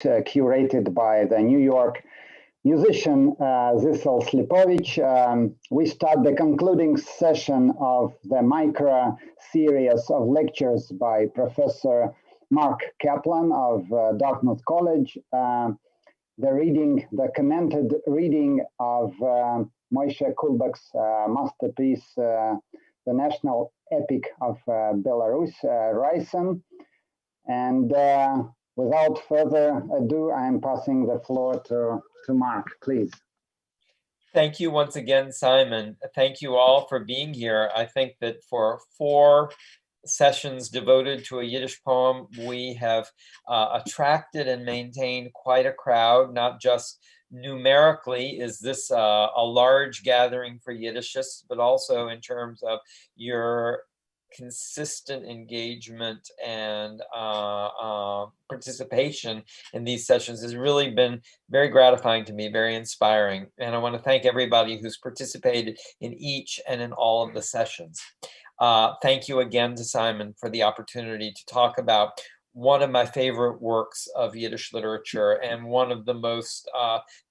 curated by the New York musician Zisel Slipovich. We start the concluding session of the micro series of lectures by Professor Mark Kaplan of Dartmouth College. The commented reading of Moshe Kulbak's masterpiece, the national epic of Belarus, Leifsen. And without further ado, I am passing the floor to Mark, please. Thank you once again, Simon. Thank you all for being here. I think that for 4 sessions devoted to a Yiddish poem, we have attracted and maintained quite a crowd. Not just numerically is this a large gathering for Yiddishists, but also in terms of your consistent engagement and participation in these sessions has really been very gratifying to me, very inspiring. And I want to thank everybody who's participated in each and in all of the sessions. Thank you again to Simon for the opportunity to talk about one of my favorite works of Yiddish literature and one of the most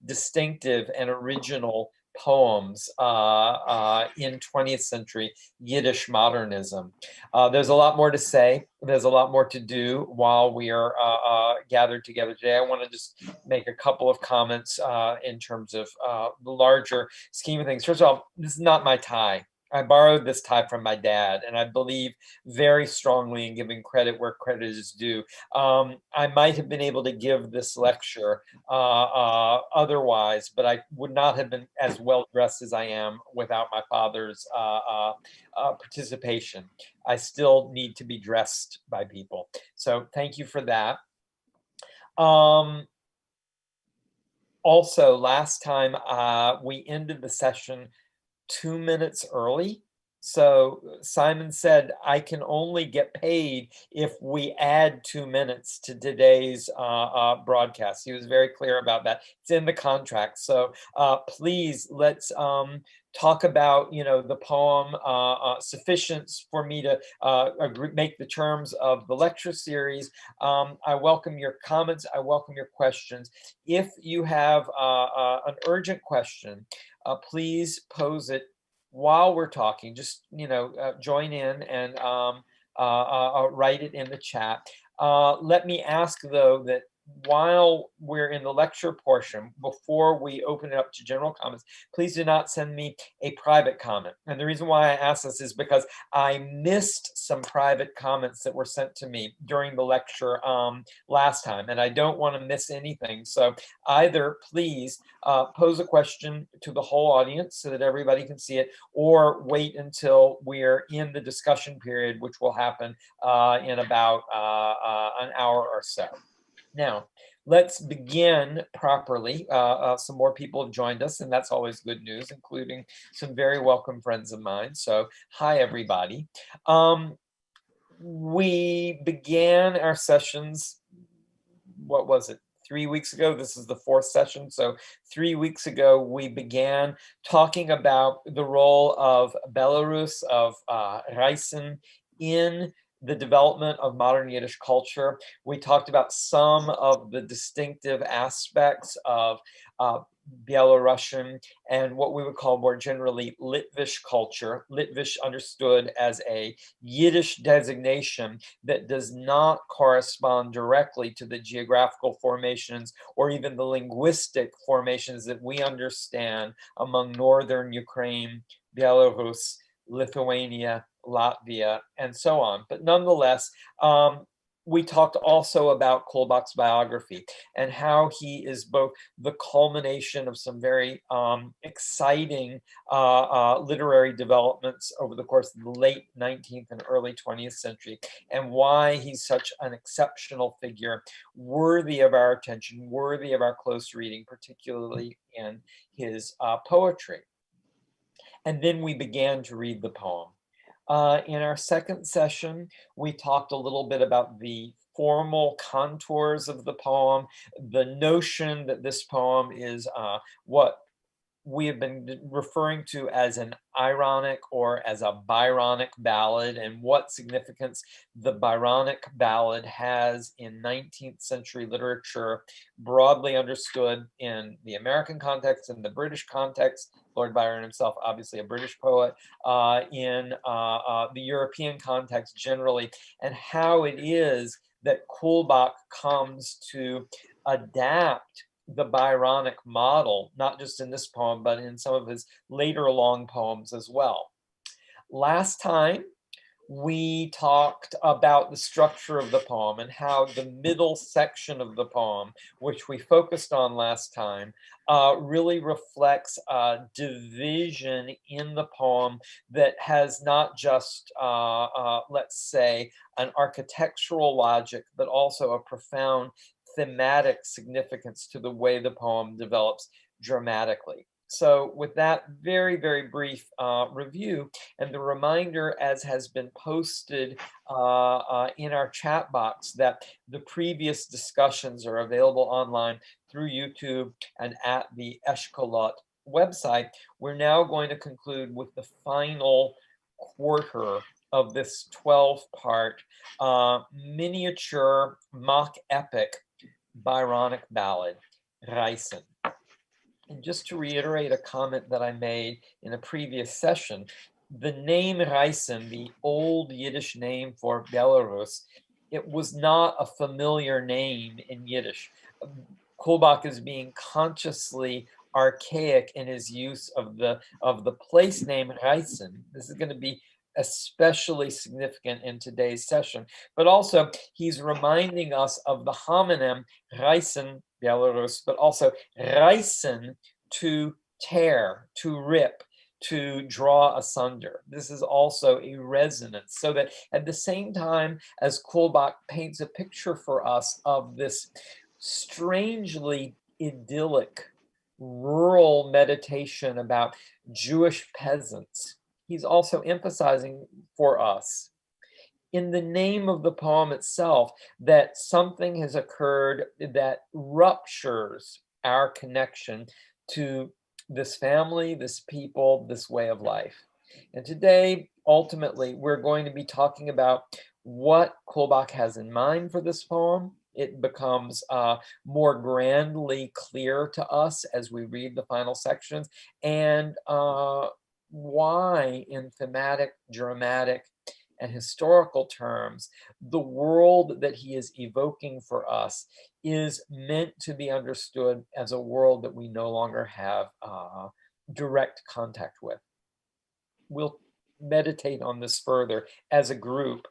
distinctive and original poems in 20th century Yiddish modernism. There's a lot more to say. There's a lot more to do while we are gathered together today. I want to just make a couple of comments in terms of the larger scheme of things. First of all, this is not my tie. I borrowed this tie from my dad, and I believe very strongly in giving credit where credit is due. I might have been able to give this lecture otherwise, but I would not have been as well dressed as I am without my father's participation. I still need to be dressed by people. So thank you for that. Also, last time we ended the session 2 minutes early. So Simon said, I can only get paid if we add 2 minutes to today's broadcast. He was very clear about that. It's in the contract. So please, let's talk about, the poem sufficient for me to make the terms of the lecture series. I welcome your comments. I welcome your questions. If you have an urgent question, please pose it while we're talking. Just join in and write it in the chat. Let me ask though that while we're in the lecture portion, before we open it up to general comments, please do not send me a private comment. And the reason why I ask this is because I missed some private comments that were sent to me during the lecture last time, and I don't want to miss anything. So either please pose a question to the whole audience so that everybody can see it, or wait until we're in the discussion period, which will happen in about an hour or so. Now, let's begin properly. Some more people have joined us, and that's always good news, including some very welcome friends of mine. So, hi, everybody. We began our sessions, what was it, 3 weeks ago? This is the 4th session. So 3 weeks ago, we began talking about the role of Belarus, of Leifsen in the development of modern Yiddish culture. We talked about some of the distinctive aspects of Belarusian and what we would call more generally Litvish culture. Litvish understood as a Yiddish designation that does not correspond directly to the geographical formations or even the linguistic formations that we understand among northern Ukraine, Belarus, Lithuania, Latvia, and so on. But nonetheless, we talked also about Kulbak's biography and how he is both the culmination of some very exciting literary developments over the course of the late 19th and early 20th century, and why he's such an exceptional figure, worthy of our attention, worthy of our close reading, particularly in his poetry. And then we began to read the poem. In our second session, we talked a little bit about the formal contours of the poem, the notion that this poem is what we have been referring to as an ironic or as a Byronic ballad, and what significance the Byronic ballad has in 19th century literature, broadly understood in the American context and the British context. Lord Byron himself, obviously a British poet, in the European context generally, and how it is that Kulbak comes to adapt the Byronic model, not just in this poem, but in some of his later long poems as well. Last time, we talked about the structure of the poem and how the middle section of the poem, which we focused on last time, really reflects a division in the poem that has not just, let's say, an architectural logic, but also a profound thematic significance to the way the poem develops dramatically. So with that very, very brief review, and the reminder, as has been posted in our chat box, that the previous discussions are available online through YouTube and at the Eshkolot website, we're now going to conclude with the final quarter of this 12-part miniature mock epic Byronic ballad, Reisen. And just to reiterate a comment that I made in a previous session, the name Reisen, the old Yiddish name for Belarus, it was not a familiar name in Yiddish. Kulbak is being consciously archaic in his use of the place name Reisen. This is going to be especially significant in today's session, but also he's reminding us of the homonym Reisen, Belarus, but also Reisen, to tear, to rip, to draw asunder. This is also a resonance, so that at the same time as Kulbak paints a picture for us of this strangely idyllic rural meditation about Jewish peasants, he's also emphasizing for us in the name of the poem itself that something has occurred that ruptures our connection to this family, this people, this way of life. And today, ultimately, we're going to be talking about what Kulbak has in mind for this poem. It becomes more grandly clear to us as we read the final sections, and why in thematic, dramatic, and historical terms, the world that he is evoking for us is meant to be understood as a world that we no longer have direct contact with. We'll meditate on this further as a group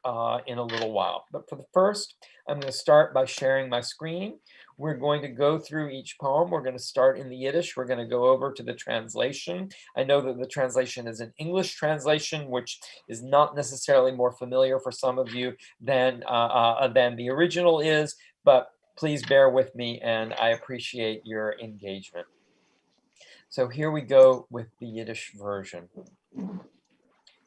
in a little while. But for the first, I'm going to start by sharing my screen. We're going to go through each poem. We're going to start in the Yiddish. We're going to go over to the translation. I know that the translation is an English translation, which is not necessarily more familiar for some of you than the original is, but please bear with me, and I appreciate your engagement. So here we go with the Yiddish version.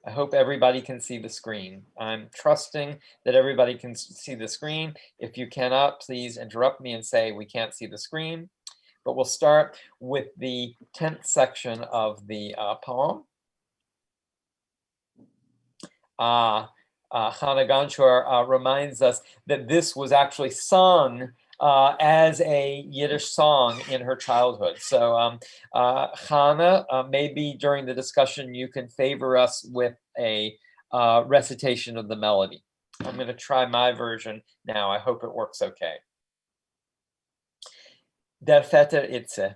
I hope everybody can see the screen. I'm trusting that everybody can see the screen. If you cannot, please interrupt me and say we can't see the screen. But we'll start with the 10th section of the poem. Hannah Ganshor reminds us that this was actually sung as a Yiddish song in her childhood. So Hannah, maybe during the discussion you can favor us with a recitation of the melody. I'm going to try my version now. I hope it works okay. Der Vetter Itze.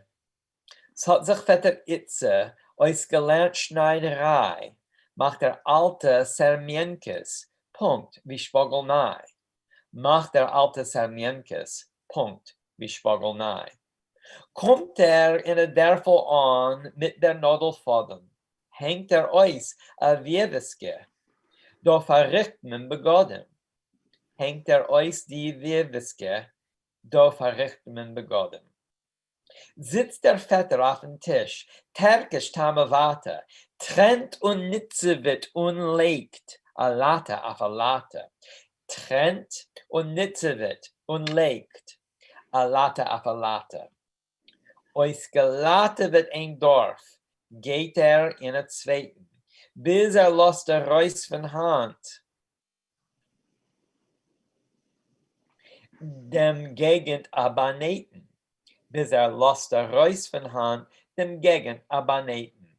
Es hat sich Vetter Itze ausgelernt Schneiderei, macht der alte Sermienkes, Punkt, wie Spogelnei. Macht der alte Sermienkes, Punkt, wie Spogelnei. Kommt in a Derfel an mit der Nadelfaden, hängt Eis a Wieweske, do verrichten begonnen. Hängt Eis die Wieweske, do verrichten begonnen. Sitzt der Vetter auf dem Tisch, terkisch Tamavata, trennt und nitzewit und legt a Latte auf a Latte. Trennt und nitzewit und legt a Latte auf a Latte. Ois gelate wird ein Dorf, geht in a Zweiten, bis lost der Reus von Hand. Dem Gegend Abaneten, bis lost der Reus von Hand, dem Gegend Abaneten.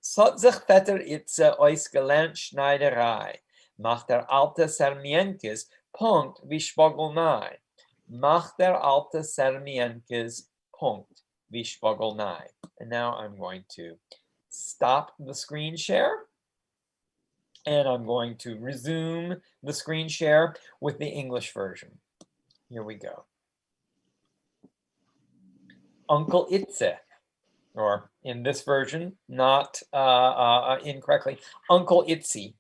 So sich Vetter Itze ois gelernt Schneiderei, macht der alte Sermienkes, Punkt, wie Spogelnei. Macht der alte Sermienkes, Punkt, wie Spogelnei. And now I'm going to stop the screen share, and I'm going to resume the screen share with the English version. Here we go. Uncle Itze, or in this version, not incorrectly, Uncle Itzy.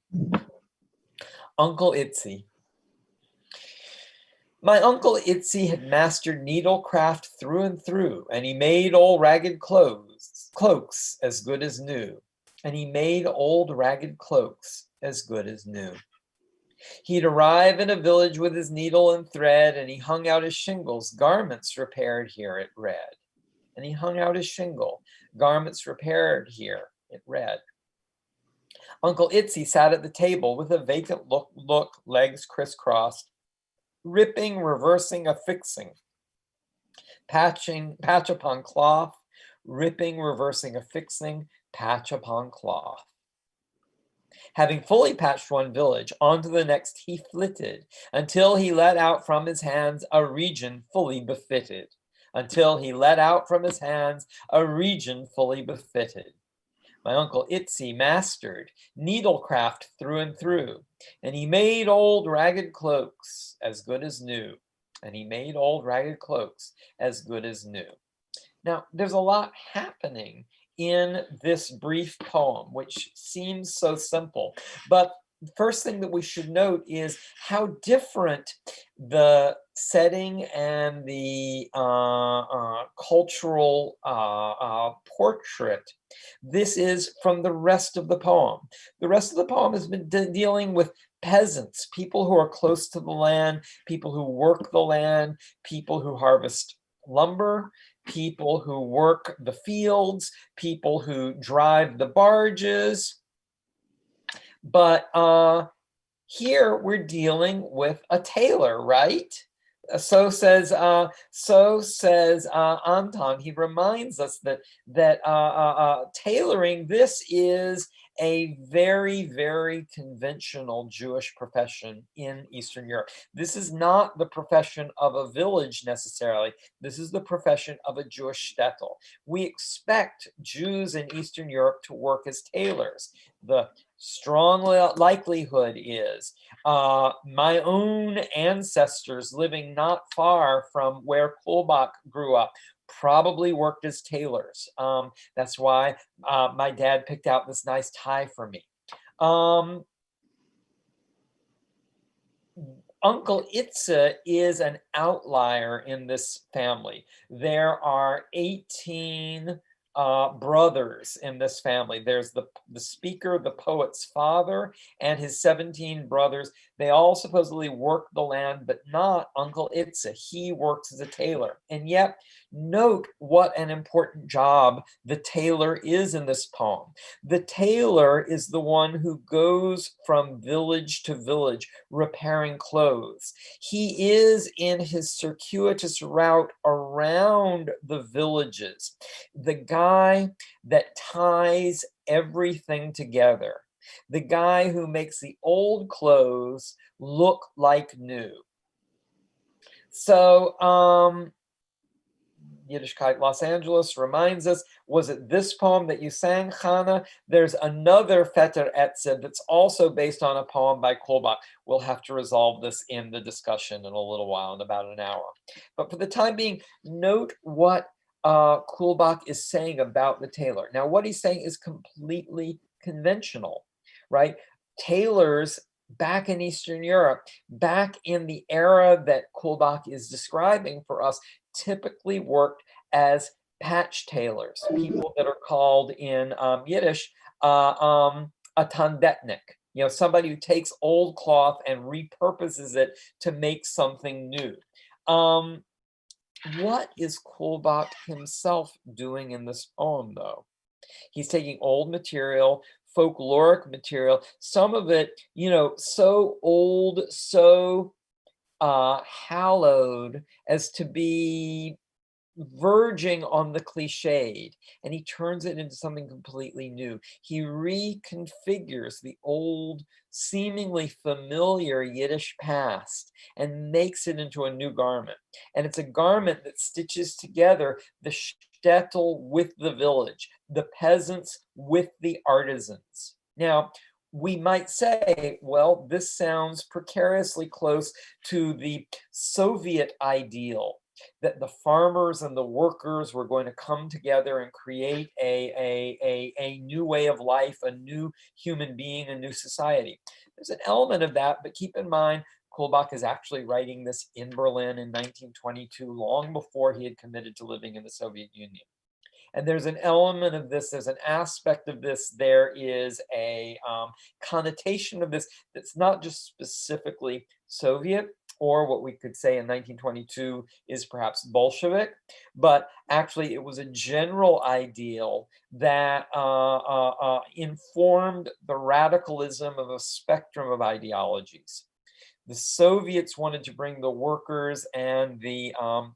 Uncle Itzy. My Uncle Itzy had mastered needlecraft through and through, and he made old ragged cloaks as good as new. And he made old ragged cloaks as good as new. He'd arrive in a village with his needle and thread, and he hung out his shingles, garments repaired here, it read. And he hung out his shingle, garments repaired here, it read. Uncle Itzy sat at the table with a vacant look, legs crisscrossed, ripping, reversing, affixing, patch upon cloth, ripping, reversing, affixing, patch upon cloth. Having fully patched one village, on to the next he flitted, until he let out from his hands a region fully befitted. Until he let out from his hands a region fully befitted. My Uncle Itzy mastered needlecraft through and through, and he made old ragged cloaks as good as new. And he made old ragged cloaks as good as new. Now, there's a lot happening in this brief poem, which seems so simple. But the first thing that we should note is how different the setting and the cultural portrait this is from the rest of the poem. The rest of the poem has been dealing with peasants, people who are close to the land, people who work the land, people who harvest lumber, people who work the fields, people who drive the barges. But here we're dealing with a tailor, right? So says Anton. He reminds us that tailoring, this is a very, very conventional Jewish profession in Eastern Europe. This is not the profession of a village necessarily. This is the profession of a Jewish shtetl. We expect Jews in Eastern Europe to work as tailors. The strong likelihood is my own ancestors living not far from where Kulbak grew up probably worked as tailors. That's why my dad picked out this nice tie for me. Uncle Itza is an outlier in this family. There are 18 brothers in this family. There's the speaker, the poet's father, and his 17 brothers. They all supposedly work the land, but not Uncle Itza. He works as a tailor. And yet, note what an important job the tailor is in this poem. The tailor is the one who goes from village to village repairing clothes. He is in his circuitous route around the villages, the guy that ties everything together, the guy who makes the old clothes look like new. So Yiddishkeit Los Angeles reminds us, was it this poem that you sang, Chana? There's another Fetter Etze that's also based on a poem by Kulbak. We'll have to resolve this in the discussion in a little while, in about an hour. But for the time being, note what Kulbak is saying about the tailor. Now, what he's saying is completely conventional, right? Tailors back in Eastern Europe, back in the era that Kulbak is describing for us, typically worked as patch tailors, people that are called in Yiddish a tandetnik, you know, somebody who takes old cloth and repurposes it to make something new. What is Kulbak himself doing in this poem, though? He's taking old material, folkloric material, some of it, you know, so old, so hallowed as to be verging on the cliched, and he turns it into something completely new. He reconfigures the old, seemingly familiar Yiddish past and makes it into a new garment. And it's a garment that stitches together the shtetl with the village, the peasants with the artisans. Now, we might say, well, this sounds precariously close to the Soviet ideal that the farmers and the workers were going to come together and create a new way of life, a new human being, a new society. There's an element of that, but keep in mind, Kulbak is actually writing this in Berlin in 1922, long before he had committed to living in the Soviet Union. And there's an element of this, there's an aspect of this, there is a connotation of this that's not just specifically Soviet or what we could say in 1922 is perhaps Bolshevik, but actually it was a general ideal that informed the radicalism of a spectrum of ideologies. The Soviets wanted to bring the workers and the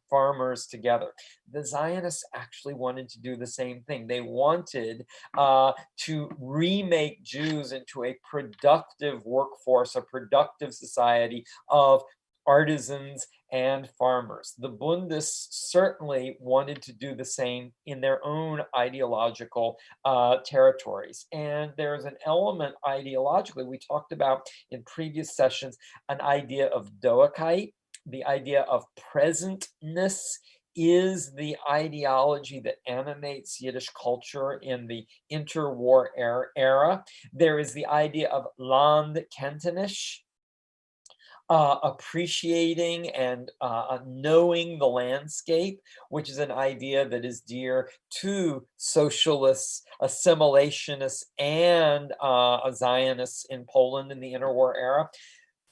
farmers together. The Zionists actually wanted to do the same thing. They wanted to remake Jews into a productive workforce, a productive society of artisans and farmers. The Bundists certainly wanted to do the same in their own ideological territories. And there's an element ideologically we talked about in previous sessions, an idea of Doakite, the idea of presentness is the ideology that animates Yiddish culture in the interwar era. There is the idea of Landkenntnis, appreciating and knowing the landscape, which is an idea that is dear to socialists, assimilationists, and Zionists in Poland in the interwar era.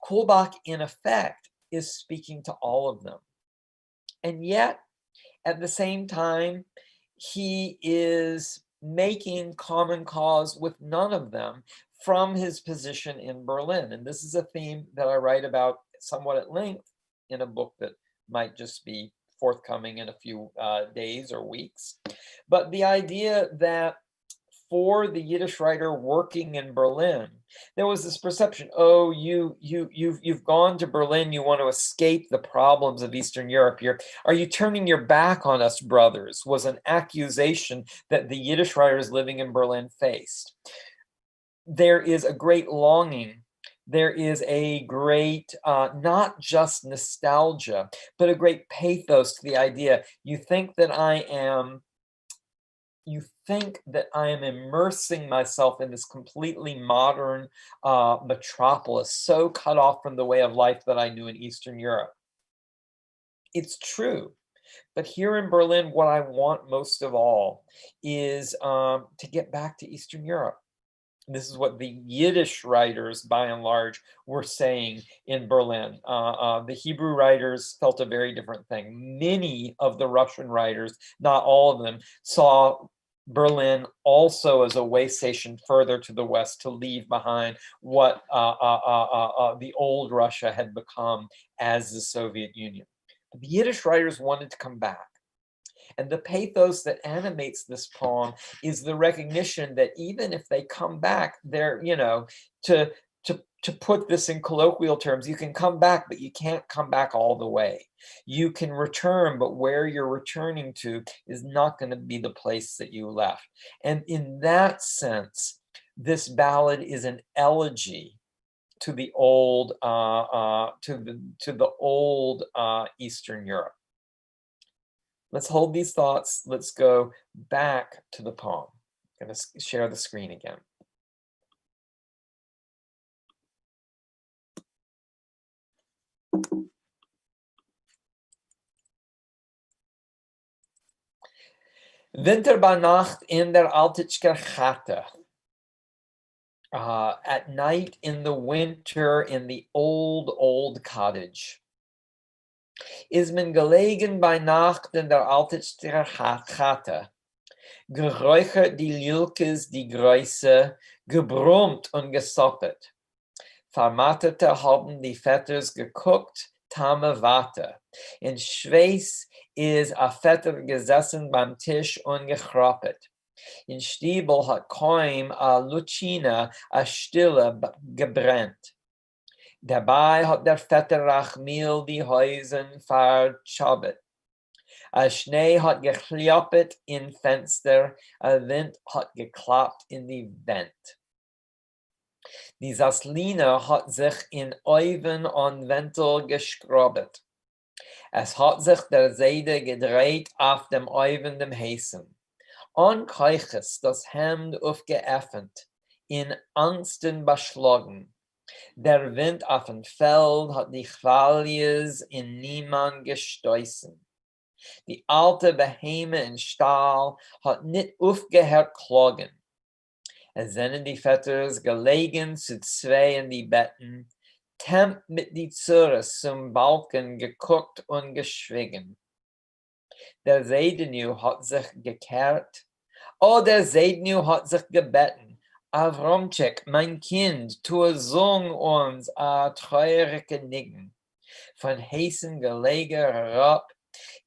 Kulbak, in effect, is speaking to all of them. And yet, at the same time, he is making common cause with none of them from his position in Berlin. And this is a theme that I write about somewhat at length in a book that might just be forthcoming in a few days or weeks. But the idea that for the Yiddish writer working in Berlin, there was this perception, oh, you've gone to Berlin, you want to escape the problems of Eastern Europe. Are you turning your back on us, brothers? Was an accusation that the Yiddish writers living in Berlin faced. There is a great longing. There is a great, not just nostalgia, but a great pathos to the idea. You think that I am immersing myself in this completely modern metropolis, so cut off from the way of life that I knew in Eastern Europe. It's true. But here in Berlin, what I want most of all is to get back to Eastern Europe. This is what the Yiddish writers, by and large, were saying in Berlin. The Hebrew writers felt a very different thing. Many of the Russian writers, not all of them, saw Berlin also as a way station further to the west to leave behind what the old Russia had become as the Soviet Union. But the Yiddish writers wanted to come back. And the pathos that animates this poem is the recognition that even if they come back, they're, to put this in colloquial terms, you can come back, but you can't come back all the way. You can return, but where you're returning to is not going to be the place that you left. And in that sense, this ballad is an elegy to the old, Eastern Europe. Let's hold these thoughts. Let's go back to the poem. I'm going to share the screen again. Winter by Nacht in der Altitschker Chate. At night in the winter in the old cottage. Is men gelegen bei Nacht in der Altitschker Chate. Geräuchert die Lilkes, die Größe, gebrummt und gesoppet. Vermattete haben die Vetters geguckt, tame Warte. In Schweiß is a Vetter gesessen beim Tisch und gechroppet. In Stiebel hat kaum a Lucina a Stille gebrennt. Dabei hat der Vetter Rachmil die Häusen verschobbet. A Schnee hat gekloppet in Fenster, a Wind hat geklappt in die Wand. Die Sasline hat sich in Euven und Wentel geschrobbet. Es hat sich der Seide gedreht auf dem Euven dem Häsen. Onkeuches das Hemd aufgeöffnet, in Angsten beschlagen. Der Wind auf dem Feld hat die Chwalies in niemand gestoßen. Die alte Beheme in Stahl hat nicht aufgehört klagen. Es sind die Vetters gelegen zu zwei in die Betten, getemmt mit die Zures zum Balken geguckt und geschwiegen. Der Seidenu hat sich gekehrt. Oh, der Seidenu hat sich gebeten. Avromchek, mein Kind, tue sung uns a treurige Nigen. Von heißen Gelege herab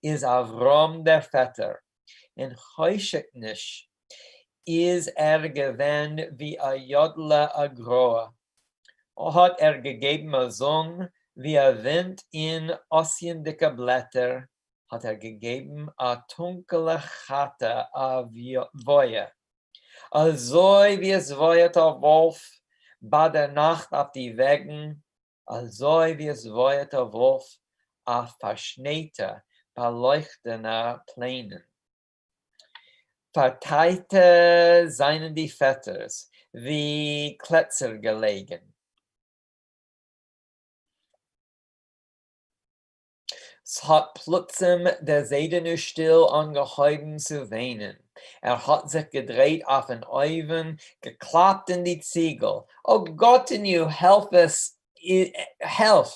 is Avrom der Vetter. In Heuscheknisch is gewen wie a Jodla agroa. Hat gegeben a Song wie a Wind in ossiendicke Blätter, hat gegeben a dunkle Chate a Woje. Alsoi wie es wojet a Wolf, bei der Nacht auf die Wegen, alsoi wie es wojet a Wolf, a verschneite, beleuchtene Plänen. Verteite seien die Vetters, wie Kletzer gelegen. Es hat plötzlich der Seidenu still angehoben zu weinen. Hat sich gedreht auf den Euven, geklappt in die Ziegel. Oh Gott in you, help us, help,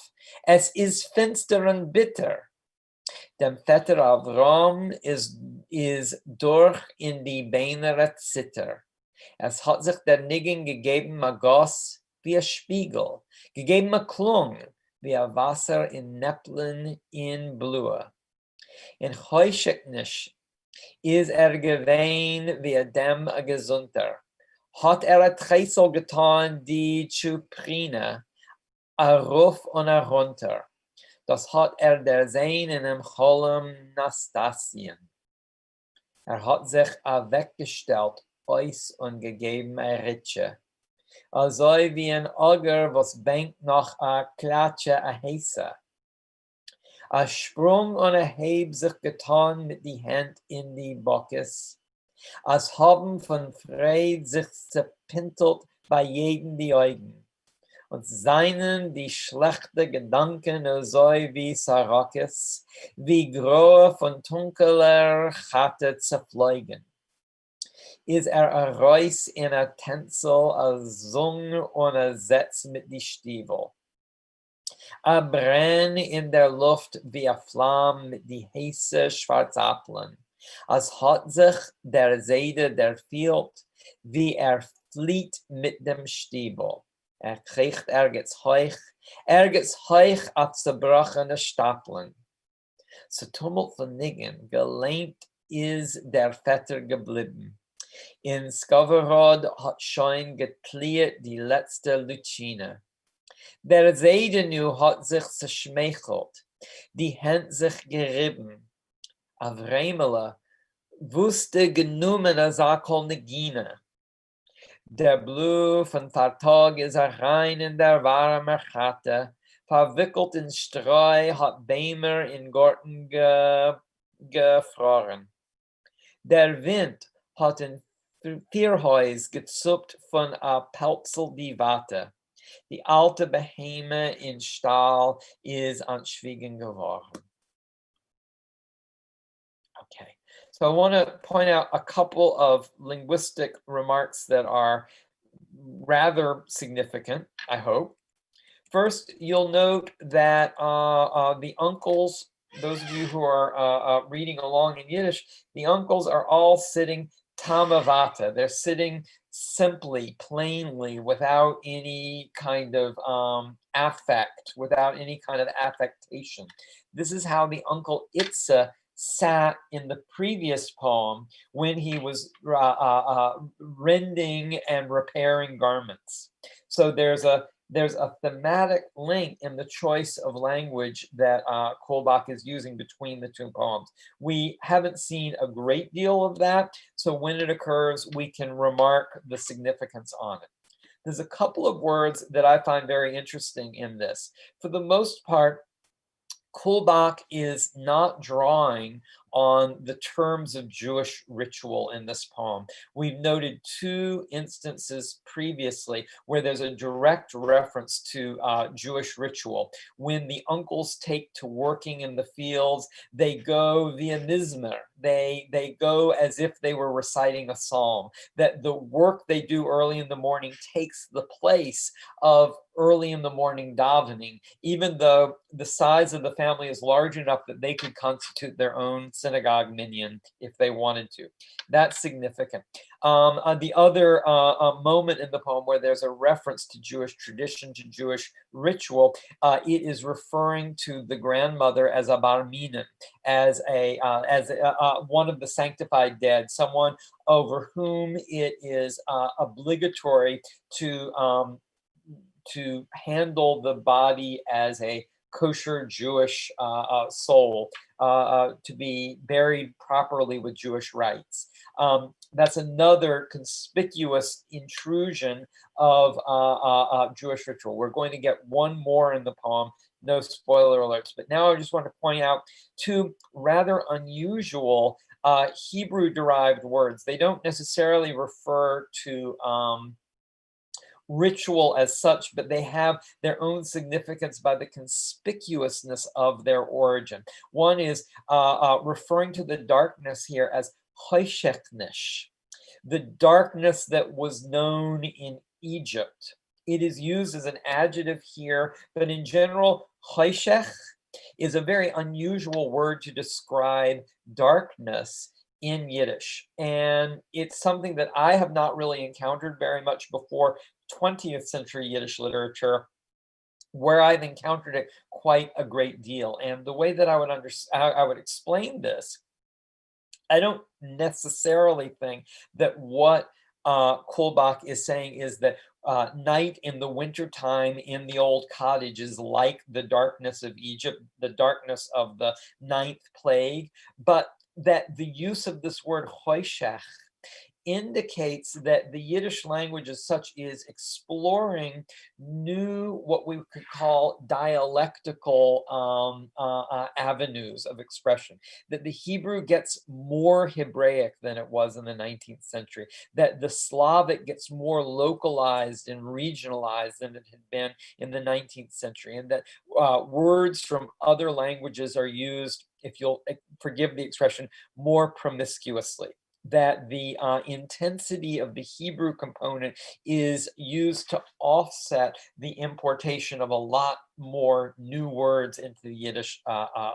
es ist finster und bitter. Dem Vetter Avram ist durch in die Beine zitter. Es hat sich der Nigen gegeben a Goss wie a Spiegel, gegeben a Klung wie a Wasser in Näpplen in Blue. In Heuscheknisch is gewein wie a dem a Gesunter. Hat a Tresel getan die Chuprine, a Ruf und a runter. Das hat der Sein in dem Cholem Nastasien. Hat sich weggestellt, Eis und gegeben a Ritsche. Also wie ein Auger, was bängt noch a Klatsche a Heise. A Sprung und a Heb sich getan mit die Hand in die Bockes. Als haben von Freude sich zerpintelt bei jedem die Augen. Und seinen die schlechte Gedanken so wie Sarakis, wie Grohe von dunkler Chate zerfliegen. Is a Reus in a Tänzel, a Sung und a Setz mit die Stiefel. A Brenn in der Luft wie a Flamme mit die heiße Schwarzapfeln. Als hat sich der Seide der Field, wie flieht mit dem Stiebel. Kriegt ergens heuch auf zerbrochene Stapeln. Zu Tumult von Nigen, gelähmt is der Vetter geblieben. In Skaverod hat schon geklärt die letzte Lucine. Der Seidenu hat sich zerschmeichelt, die Hände sich gerieben. Bremelai wusste genommen als Negine. Der Blut von Fartag ist rein in der warme Chate, verwickelt in Streu hat Bämer in Garten gefroren. Der Wind hat in Vierhäus gezuppt von a Pelzel die Watte. Die alte Beheme in Stahl ist an Schwiegen geworden. Okay, so I want to point out a couple of linguistic remarks that are rather significant, I hope. First, you'll note that the uncles, those of you who are reading along in Yiddish, the uncles are all sitting tamavata. They're sitting simply, plainly, without any kind of affect, without any kind of affectation. This is how the uncle Itza sat in the previous poem when he was rending and repairing garments. So there's a thematic link in the choice of language that Kulbak is using between the two poems. We haven't seen a great deal of that, so when it occurs, we can remark the significance on it. There's a couple of words that I find very interesting in this. For the most part, Kulbak is not drawing on the terms of Jewish ritual in this poem. We've noted two instances previously where there's a direct reference to Jewish ritual. When the uncles take to working in the fields, they go via mizmer. They go as if they were reciting a psalm, that the work they do early in the morning takes the place of early in the morning davening, even though the size of the family is large enough that they could constitute their own synagogue minyan if they wanted to. That's significant. The other moment in the poem where there's a reference to Jewish tradition, to Jewish ritual, it is referring to the grandmother as a bar minan, as one of the sanctified dead, someone over whom it is obligatory to handle the body as a kosher Jewish soul, to be buried properly with Jewish rites. That's another conspicuous intrusion of Jewish ritual. We're going to get one more in the poem, no spoiler alerts, but now I just want to point out two rather unusual Hebrew-derived words. They don't necessarily refer to ritual as such, but they have their own significance by the conspicuousness of their origin. One is referring to the darkness here as choshechnish, the darkness that was known in Egypt. It is used as an adjective here, but in general, choshech is a very unusual word to describe darkness in Yiddish. And it's something that I have not really encountered very much before 20th century Yiddish literature, where I've encountered it quite a great deal. And the way that I would explain this, I don't necessarily think that what Kulbak is saying is that night in the wintertime in the old cottage is like the darkness of Egypt, the darkness of the ninth plague, but that the use of this word choshech indicates that the Yiddish language as such is exploring new, what we could call dialectical avenues of expression, that the Hebrew gets more Hebraic than it was in the 19th century, that the Slavic gets more localized and regionalized than it had been in the 19th century, and that words from other languages are used, if you'll forgive the expression, more promiscuously, that the intensity of the Hebrew component is used to offset the importation of a lot more new words into the Yiddish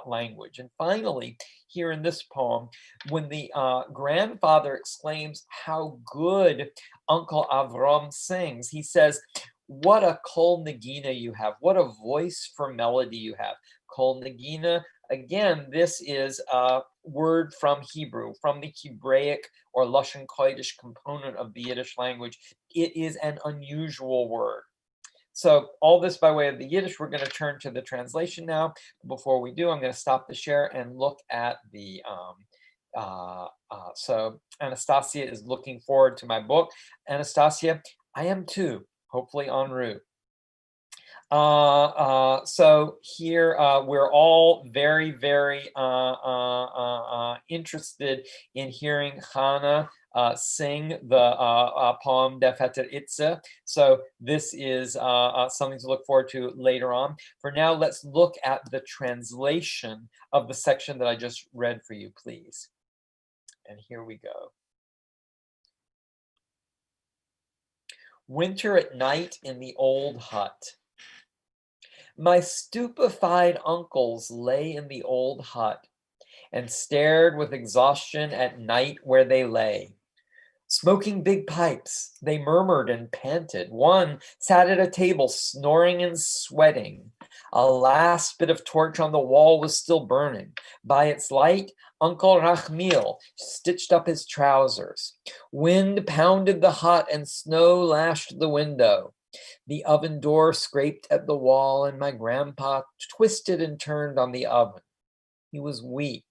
language. And finally, here in this poem, when the grandfather exclaims how good Uncle Avram sings, he says, "What a kol negina you have, what a voice for melody you have." Kol negina, again, this is a word from Hebrew, from the Hebraic or Lashon Kodesh component of the Yiddish language. It is an unusual word. So all this by way of the Yiddish. We're going to turn to the translation now. Before we do, I'm going to stop the share and look at the so Anastasia is looking forward to my book. Anastasia, I am too, hopefully en route. So here we're all very, very interested in hearing Hannah sing the poem Der Vetter Itze. So this is something to look forward to later on. For now, let's look at the translation of the section that I just read for you, please. And here we go. Winter at night in the old hut. My stupefied uncles lay in the old hut and stared with exhaustion at night where they lay. Smoking big pipes, they murmured and panted. One sat at a table snoring and sweating. A last bit of torch on the wall was still burning. By its light, Uncle Rachmiel stitched up his trousers. Wind pounded the hut and snow lashed the window. The oven door scraped at the wall, and my grandpa twisted and turned on the oven. He was weak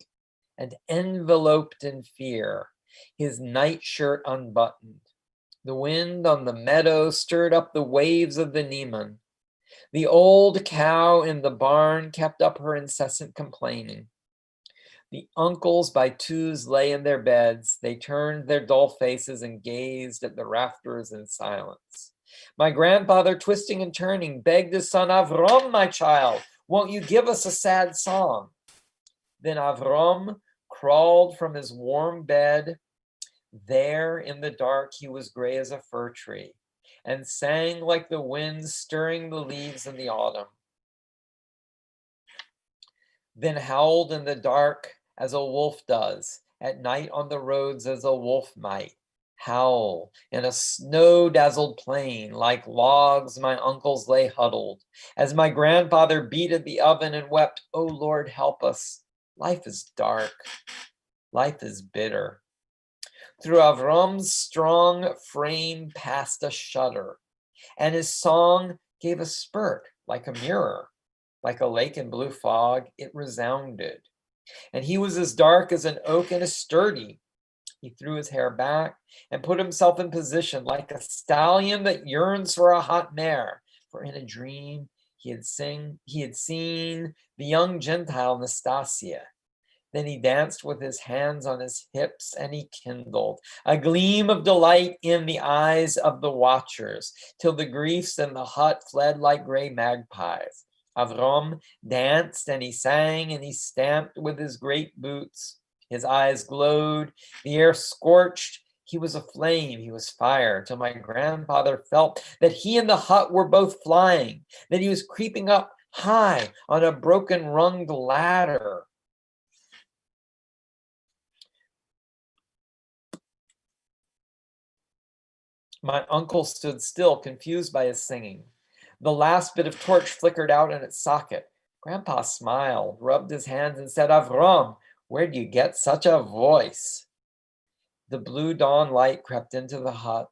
and enveloped in fear, his nightshirt unbuttoned. The wind on the meadow stirred up the waves of the Nieman. The old cow in the barn kept up her incessant complaining. The uncles by twos lay in their beds. They turned their dull faces and gazed at the rafters in silence. My grandfather, twisting and turning, begged his son, Avrom, my child, won't you give us a sad song? Then Avrom crawled from his warm bed. There in the dark, he was gray as a fir tree and sang like the wind stirring the leaves in the autumn. Then howled in the dark as a wolf does, at night on the roads as a wolf might. Howl in a snow-dazzled plain, like logs my uncles lay huddled, as my grandfather beat at the oven and wept, "Oh Lord, help us. Life is dark. Life is bitter." Through Avrom's strong frame passed a shudder, and his song gave a spurt like a mirror. Like a lake in blue fog, it resounded. And he was as dark as an oak and as sturdy. He threw his hair back and put himself in position like a stallion that yearns for a hot mare. For in a dream he had seen the young Gentile Nastasia. Then he danced with his hands on his hips and he kindled a gleam of delight in the eyes of the watchers, till the griefs in the hut fled like gray magpies. Avrom danced and he sang and he stamped with his great boots. His eyes glowed, the air scorched. He was aflame, he was fire, till my grandfather felt that he and the hut were both flying, that he was creeping up high on a broken runged ladder. My uncle stood still, confused by his singing. The last bit of torch flickered out in its socket. Grandpa smiled, rubbed his hands, and said, "Avrom, where'd you get such a voice?" The blue dawn light crept into the hut.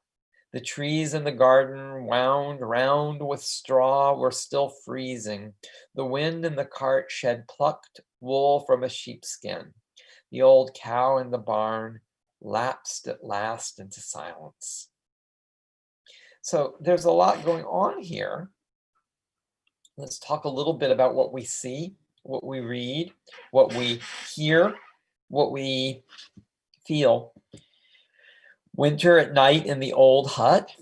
The trees in the garden, wound round with straw, were still freezing. The wind in the cart shed plucked wool from a sheepskin. The old cow in the barn lapsed at last into silence. So there's a lot going on here. Let's talk a little bit about what we see, what we read, what we hear, what we feel. Winter at night in the old hut.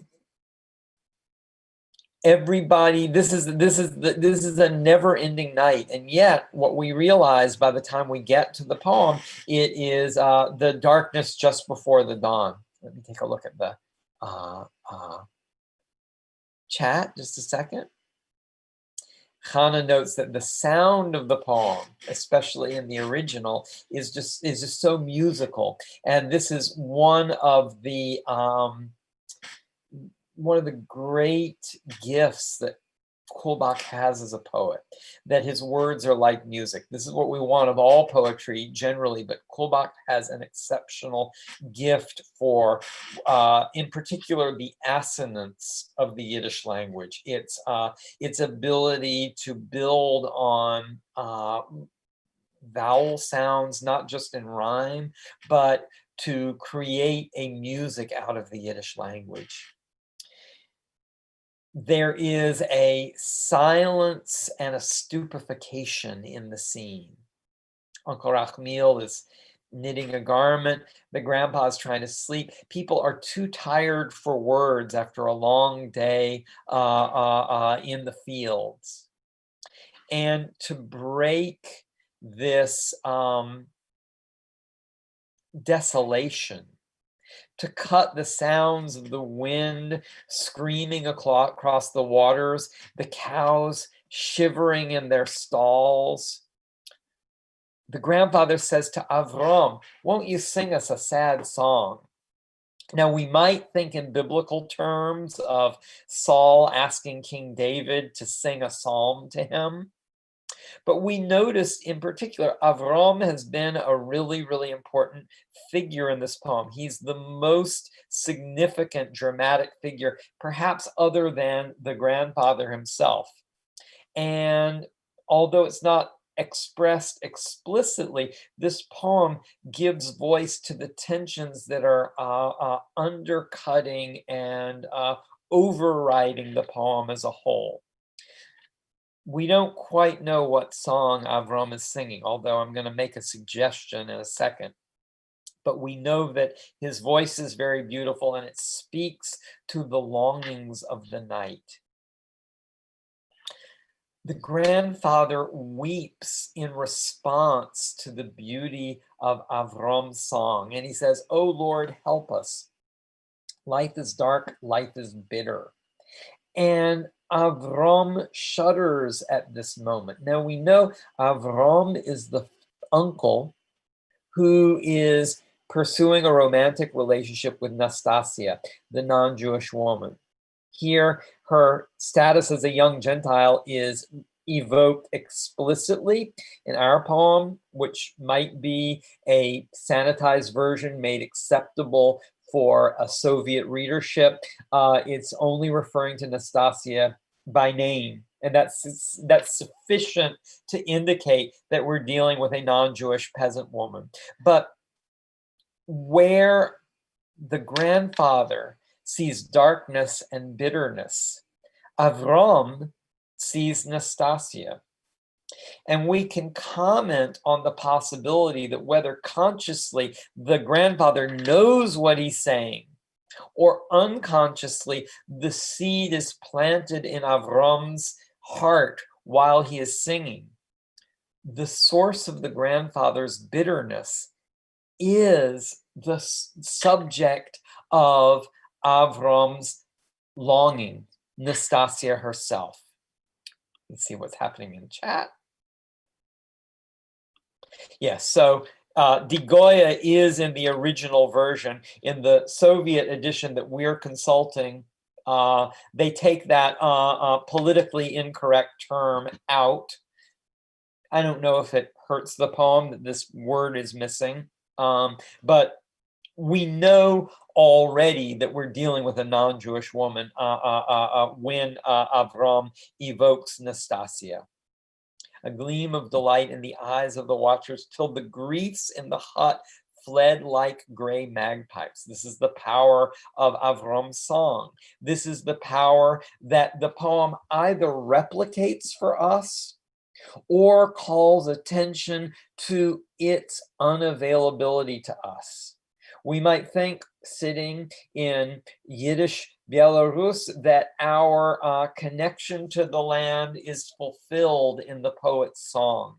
Everybody, this is a never-ending night, and yet what we realize by the time we get to the poem, it is the darkness just before the dawn. Let me take a look at the chat just a second. Hannah notes that the sound of the poem, especially in the original, is just so musical, and this is one of the great gifts that Kulbak has as a poet, that his words are like music. This is what we want of all poetry generally, but Kulbak has an exceptional gift for, in particular, the assonance of the Yiddish language. Its ability to build on vowel sounds, not just in rhyme, but to create a music out of the Yiddish language. There is a silence and a stupefaction in the scene. Uncle Rachmiel is knitting a garment. The grandpa is trying to sleep. People are too tired for words after a long day in the fields. And to break this desolation, to cut the sounds of the wind screaming across the waters, the cows shivering in their stalls. The grandfather says to Avrom, "Won't you sing us a sad song?" Now, we might think in biblical terms of Saul asking King David to sing a psalm to him. But we notice in particular, Avrom has been a really, really important figure in this poem. He's the most significant dramatic figure, perhaps other than the grandfather himself. And although it's not expressed explicitly, this poem gives voice to the tensions that are undercutting and overriding the poem as a whole. We don't quite know what song Avram is singing, although I'm going to make a suggestion in a second. But we know that his voice is very beautiful and it speaks to the longings of the night. The grandfather weeps in response to the beauty of Avram's song. And he says, "Oh Lord, help us. Life is dark, life is bitter." And Avram shudders at this moment. Now we know Avram is the uncle who is pursuing a romantic relationship with Nastasia, the non-Jewish woman. Here, her status as a young Gentile is evoked explicitly in our poem, which might be a sanitized version made acceptable for a Soviet readership. It's only referring to Nastasia by name, and that's sufficient to indicate that we're dealing with a non-Jewish peasant woman. But where the grandfather sees darkness and bitterness, Avram sees Nastasia. And we can comment on the possibility that whether consciously the grandfather knows what he's saying or unconsciously the seed is planted in Avram's heart while he is singing. The source of the grandfather's bitterness is the subject of Avram's longing, Nastasia herself. Let's see what's happening in chat. Yes, so Die Goya is in the original version. In the Soviet edition that we're consulting, they take that politically incorrect term out. I don't know if it hurts the poem that this word is missing, but we know already that we're dealing with a non-Jewish woman when Avram evokes Nastasia. A gleam of delight in the eyes of the watchers till the griefs in the hut fled like gray magpies. This is the power of Avram's song. This is the power that the poem either replicates for us or calls attention to its unavailability to us. We might think, sitting in Yiddish Belarus, that our connection to the land is fulfilled in the poet's song.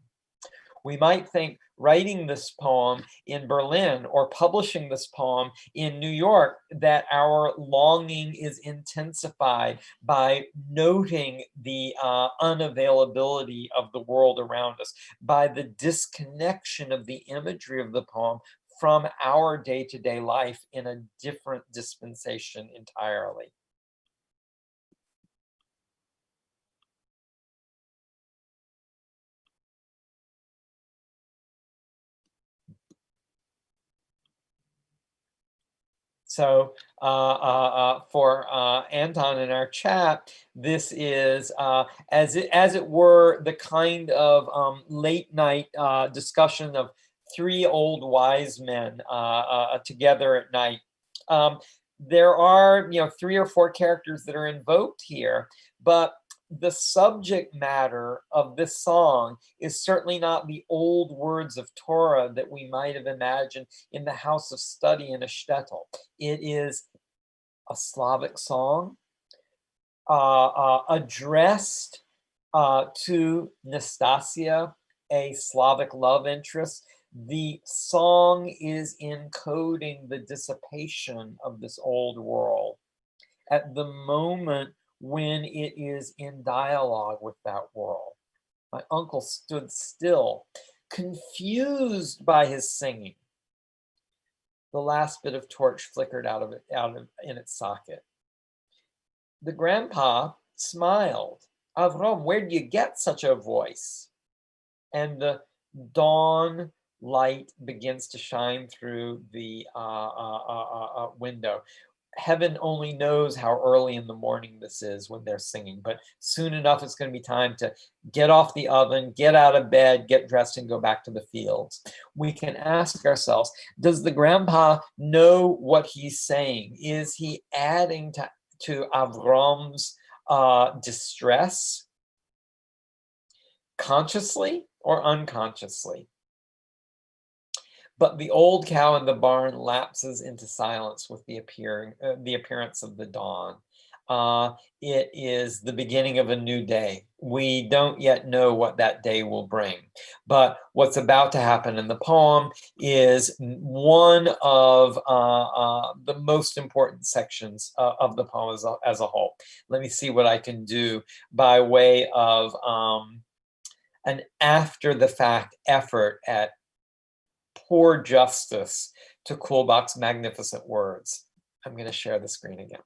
We might think writing this poem in Berlin or publishing this poem in New York that our longing is intensified by noting the unavailability of the world around us, by the disconnection of the imagery of the poem from our day-to-day life in a different dispensation entirely. So for Anton in our chat, this is, as it were, the kind of late night discussion of three old wise men together at night. There are, three or four characters that are invoked here, but the subject matter of this song is certainly not the old words of Torah that we might have imagined in the house of study in a shtetl. It is a Slavic song addressed to Nastasia, a Slavic love interest. The song is encoding the dissipation of this old world at the moment when it is in dialogue with that world. My uncle stood still, confused by his singing. The last bit of torch flickered out in its socket. The grandpa smiled. Avram, where do you get such a voice? And the dawn light begins to shine through the window. Heaven only knows how early in the morning this is when they're singing, but soon enough it's going to be time to get off the oven, get out of bed, get dressed, and go back to the fields. We can ask ourselves, does the grandpa know what he's saying? Is he adding to Avram's distress? consciously or unconsciously. But the old cow in the barn lapses into silence with the appearance of the dawn. It is the beginning of a new day. We don't yet know what that day will bring. But what's about to happen in the poem is one of the most important sections of the poem as a whole. Let me see what I can do by way of an after-the-fact effort at poor justice to Kulbak's magnificent words. I'm going to share the screen again.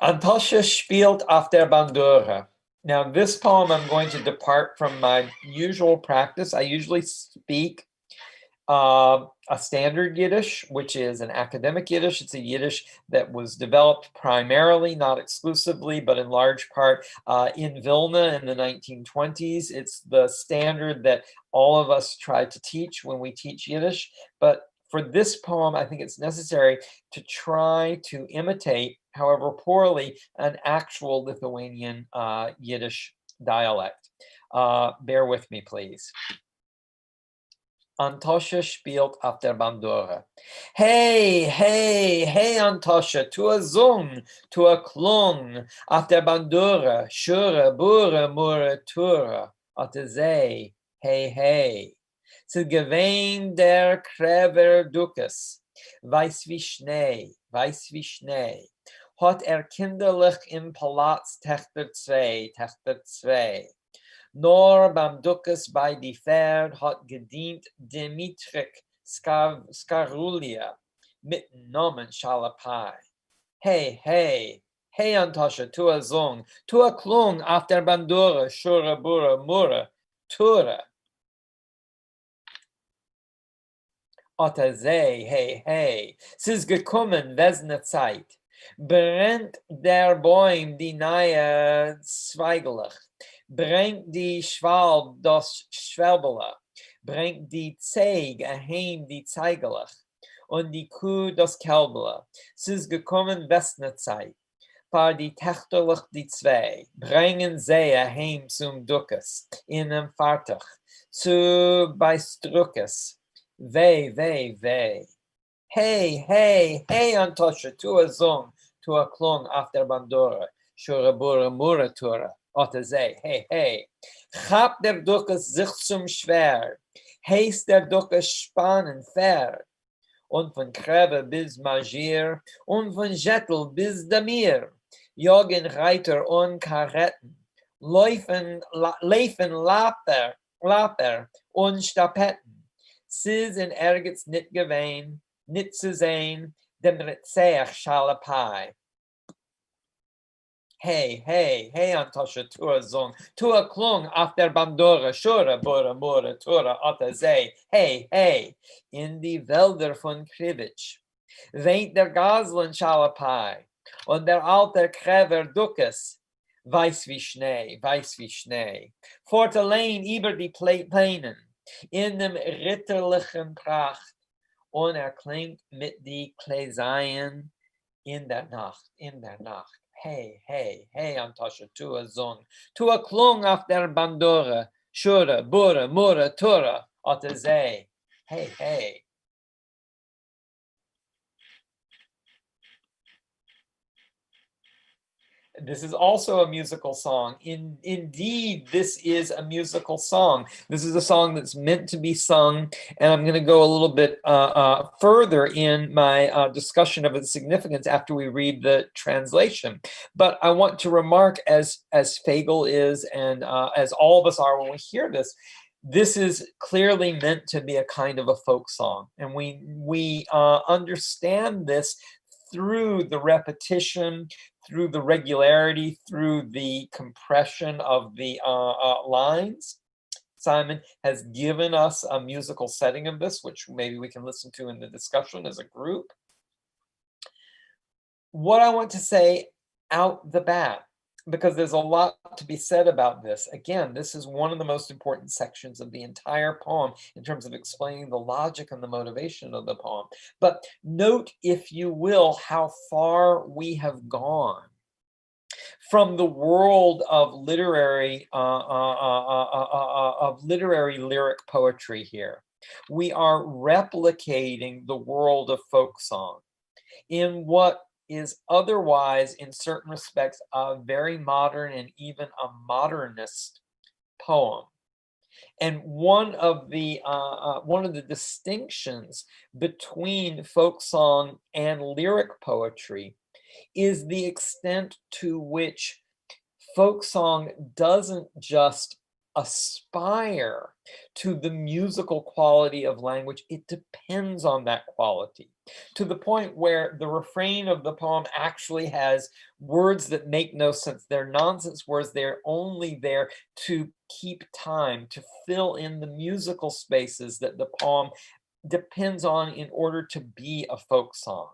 Antosche spielt auf der Bandura. Now, this poem, I'm going to depart from my usual practice. I usually speak a standard Yiddish, which is an academic Yiddish. It's a Yiddish that was developed primarily, not exclusively, but in large part in Vilna in the 1920s. It's the standard that all of us try to teach when we teach Yiddish. But for this poem, I think it's necessary to try to imitate, however poorly, an actual Lithuanian Yiddish dialect. Bear with me, please. Antosche spielt auf der Bandura. Hey, hey, hey, Antosche, tu a Zung, tu a Klung, auf der Bandura, Schure, Bure, Mure, Ture, Otte See, hey, hey. Zu gewein der Krever Dukas, weiß wie Schnee, hat kinderlich im Palaz Techter zwei, Nor beim Dukas bei die Pferd hat gedient Dimitrik Skarulia mit Nomen Schalapai. Hey, hey, hey, Antosche, tu a Zung, tu a Klung auf der Bandura, Schure, Bure, Mure, Ture. Otte See, hey, hey, es ist gekommen, wesne Zeit. Brennt der Bäum die neue Zweigelach. Brengt die Schwalb das Schwelbele. Brengt die Zeig heim die Zeigelach. Und die Kuh das Kälbele. Es ist gekommen, wesne Zeit. Par die Techterlich die zwei. Brengen sie heim zum Dukas. In einem Fahrtag. Zu bei Struckes. Weh, weh, weh. Hey, hey, hey, Antosche, tu a Zung, tu a Klung auf der Bandura, Schure, Bure, Mure, Ture, Otte See, hey, hey. Chab der Dukas sich zum Schwert, heißt der Dukas spannen Pferd, und von Krebe bis Magier, und von Jettel bis Damir, Jogen Reiter und Karetten, Laufen Laper und Stapetten, Sis in Ergets nit gewein, nit zu sehen, dem Retzeach Schalapai. Hey, hey, hey, Antosche, tu a Zung, tu a Klung auf der Bandura, Schure, Bure, Mure, Ture, Otte See, hey, hey, in die Wälder von Krivitsch, weint der Gaslen Schalapai, und der alte Krever Dukas, weiß wie Schnee, fort allein über die Plänen, in dem ritterlichen Pracht, und klingt mit die Kleseien in der Nacht. Hey, hey, hey, Antosche, tu a Zung, tu a Klung auf der Bandura, Schure, Bure, Mure, Ture, Otte See, hey, hey. This is also a musical song. Indeed, this is a musical song. This is a song that's meant to be sung, and I'm going to go a little bit further in my discussion of its significance after we read the translation. But I want to remark, as Fagel is, and as all of us are when we hear this, this is clearly meant to be a kind of a folk song, and we understand this through the repetition, through the regularity, through the compression of the lines. Simon has given us a musical setting of this, which maybe we can listen to in the discussion as a group. What I want to say out the bat because there's a lot to be said about this. Again, this is one of the most important sections of the entire poem in terms of explaining the logic and the motivation of the poem. But note, if you will, how far we have gone from the world of literary lyric poetry here. We are replicating the world of folk song in what is otherwise, in certain respects, a very modern and even a modernist poem. And one of the distinctions between folk song and lyric poetry is the extent to which folk song doesn't just aspire to the musical quality of language, it depends on that quality, to the point where the refrain of the poem actually has words that make no sense. They're nonsense words. They're only there to keep time, to fill in the musical spaces that the poem depends on in order to be a folk song.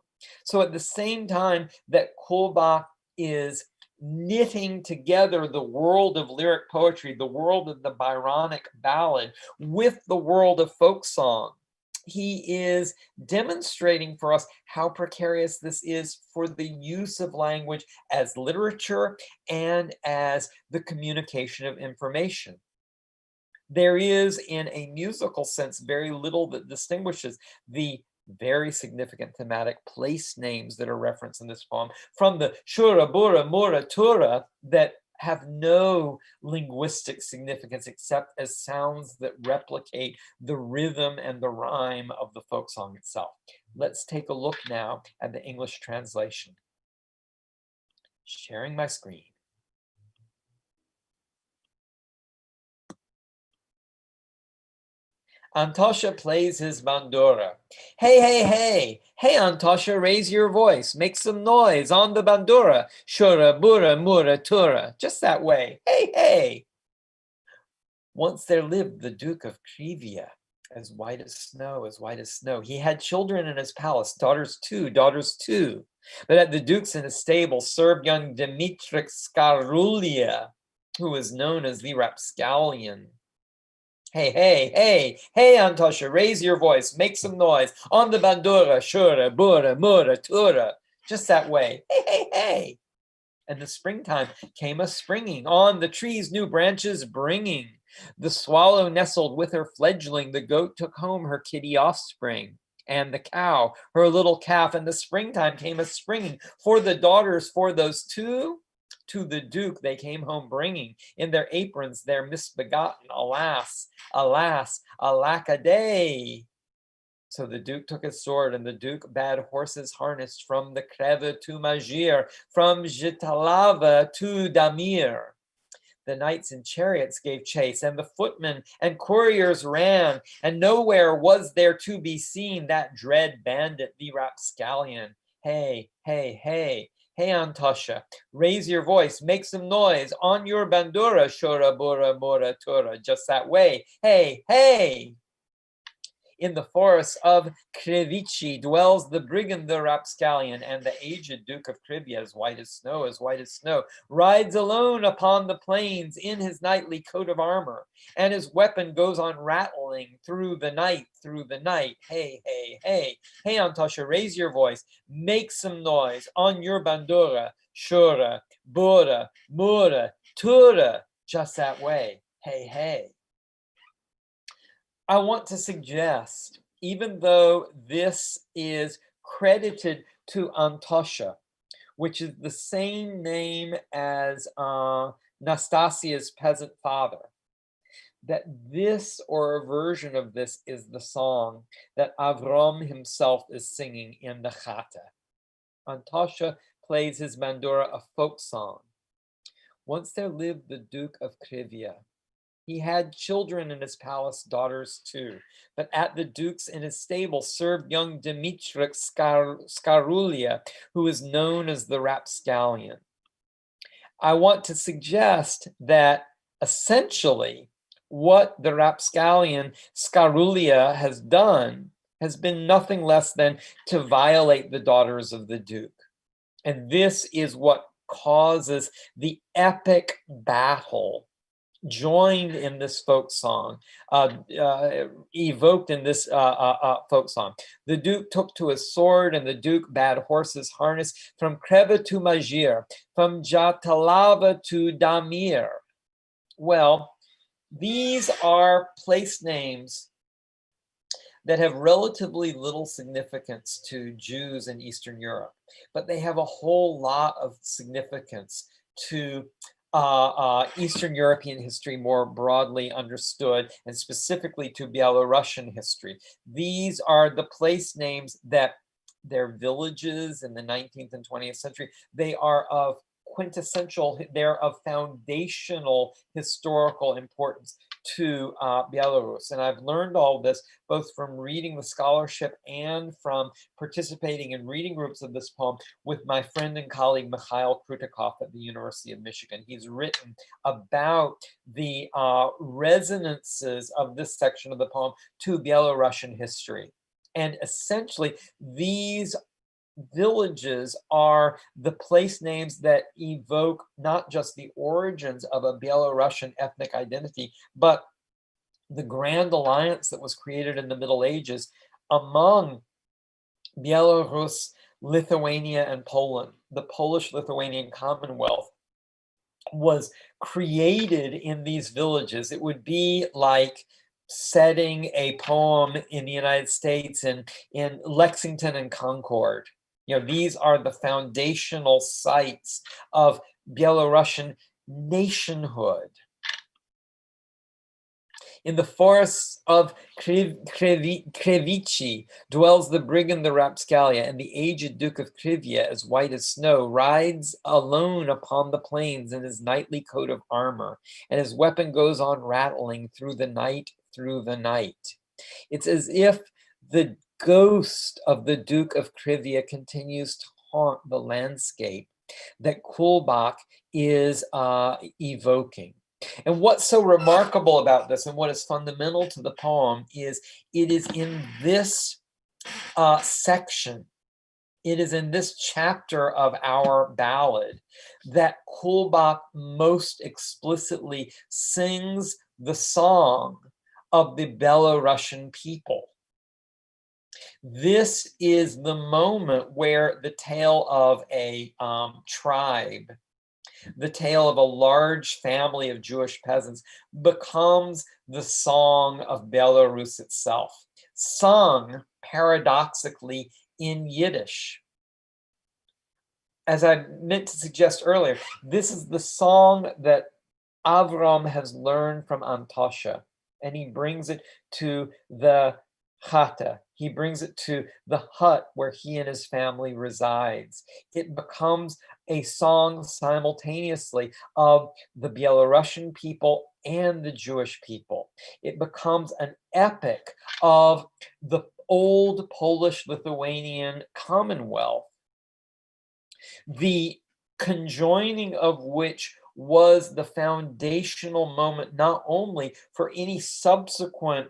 So at the same time that Kulbak is knitting together the world of lyric poetry, the world of the Byronic ballad, with the world of folk song, he is demonstrating for us how precarious this is for the use of language as literature and as the communication of information. There is, in a musical sense, very little that distinguishes the very significant thematic place names that are referenced in this poem from the shura, bura, mura, tura that have no linguistic significance except as sounds that replicate the rhythm and the rhyme of the folk song itself. Let's take a look now at the English translation. Sharing my screen. Antosha plays his bandura. Hey, hey, hey. Hey, Antosha, raise your voice. Make some noise on the bandura. Shura, bura, mura, tura. Just that way. Hey, hey. Once there lived the Duke of Krivia, as white as snow, as white as snow. He had children in his palace, daughters too. But at the duke's in his stable served young Dimitri Skarulia, who was known as the Rapscallion. Hey, hey, hey, hey, Antosha, raise your voice, make some noise on the bandura, shura, bura, mura, tura. Just that way. Hey, hey, hey. And the springtime came a springing on the trees, new branches bringing. The swallow nestled with her fledgling, the goat took home her kitty offspring, and the cow her little calf, and the springtime came a springing for the daughters, for those two. To the Duke they came home bringing in their aprons their misbegotten, alas, alas, alack-a-day. So the Duke took his sword, and the Duke bade horses harnessed from the Kreve to Magir, from Jitalava to Damir. The knights in chariots gave chase, and the footmen and couriers ran, and nowhere was there to be seen that dread bandit, the Rapscallion. Hey, hey, hey. Hey, Antosha, raise your voice, make some noise on your bandura, shura, bura, mura, tura, just that way. Hey, hey. In the forests of Krivici dwells the brigand, the Rapscallion, and the aged Duke of Krivia, as white as snow, rides alone upon the plains in his knightly coat of armor, and his weapon goes on rattling through the night, Hey, hey, hey. Hey, Antosha, raise your voice, make some noise on your bandura, shura, bura, mura, tura, just that way. Hey, hey. I want to suggest, even though this is credited to Antosha, which is the same name as Nastasia's peasant father, that this, or a version of this, is the song that Avram himself is singing in the Chata. Antosha plays his bandura, a folk song. Once there lived the Duke of Krivia. He had children in his palace, daughters too. But at the duke's in his stable served young Dimitri Skarulia, who is known as the Rapscallion. I want to suggest that essentially what the Rapscallion Skarulia has done has been nothing less than to violate the daughters of the duke. And this is what causes the epic battle joined in this folk song, evoked in this folk song. The Duke took to his sword, and the Duke bade horses harness from Kreva to Majir, from Jatalava to Damir. Well, these are place names that have relatively little significance to Jews in Eastern Europe, but they have a whole lot of significance to Eastern European history more broadly understood, and specifically to Belarusian history. These are the place names that they're villages in the 19th and 20th century. They are of quintessential, they're of foundational historical importance to Belarus. And I've learned all this both from reading the scholarship and from participating in reading groups of this poem with my friend and colleague Mikhail Krutikov at the University of Michigan. He's written about the resonances of this section of the poem to Belarusian history. And essentially, these villages are the place names that evoke not just the origins of a Belarusian ethnic identity, but the grand alliance that was created in the Middle Ages among Belarus, Lithuania, and Poland. The Polish-Lithuanian Commonwealth was created in these villages. It would be like setting a poem in the United States in Lexington and Concord. You know, these are the foundational sites of Belarusian nationhood. In the forests of Krevichi dwells the brigand the Rapscalia, and the aged Duke of Krivia, as white as snow, rides alone upon the plains in his knightly coat of armor, and his weapon goes on rattling through the night, through the night. It's as if the ghost of the Duke of Krivia continues to haunt the landscape that Kulbak is evoking. And what's so remarkable about this, and what is fundamental to the poem, is it is in this section, it is in this chapter of our ballad that Kulbak most explicitly sings the song of the Belarusian people. This is the moment where the tale of a tribe, the tale of a large family of Jewish peasants, becomes the song of Belarus itself, sung paradoxically in Yiddish. As I meant to suggest earlier, this is the song that Avram has learned from Antosha, and he brings it to the chata. He brings it to the hut where he and his family resides. It becomes a song simultaneously of the Belarusian people and the Jewish people. It becomes an epic of the old Polish-Lithuanian Commonwealth, the conjoining of which was the foundational moment not only for any subsequent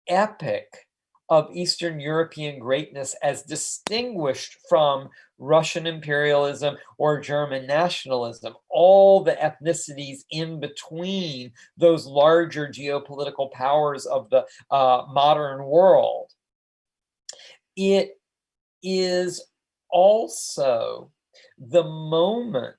epic of Eastern European greatness as distinguished from Russian imperialism or German nationalism, all the ethnicities in between those larger geopolitical powers of the modern world. It is also the moment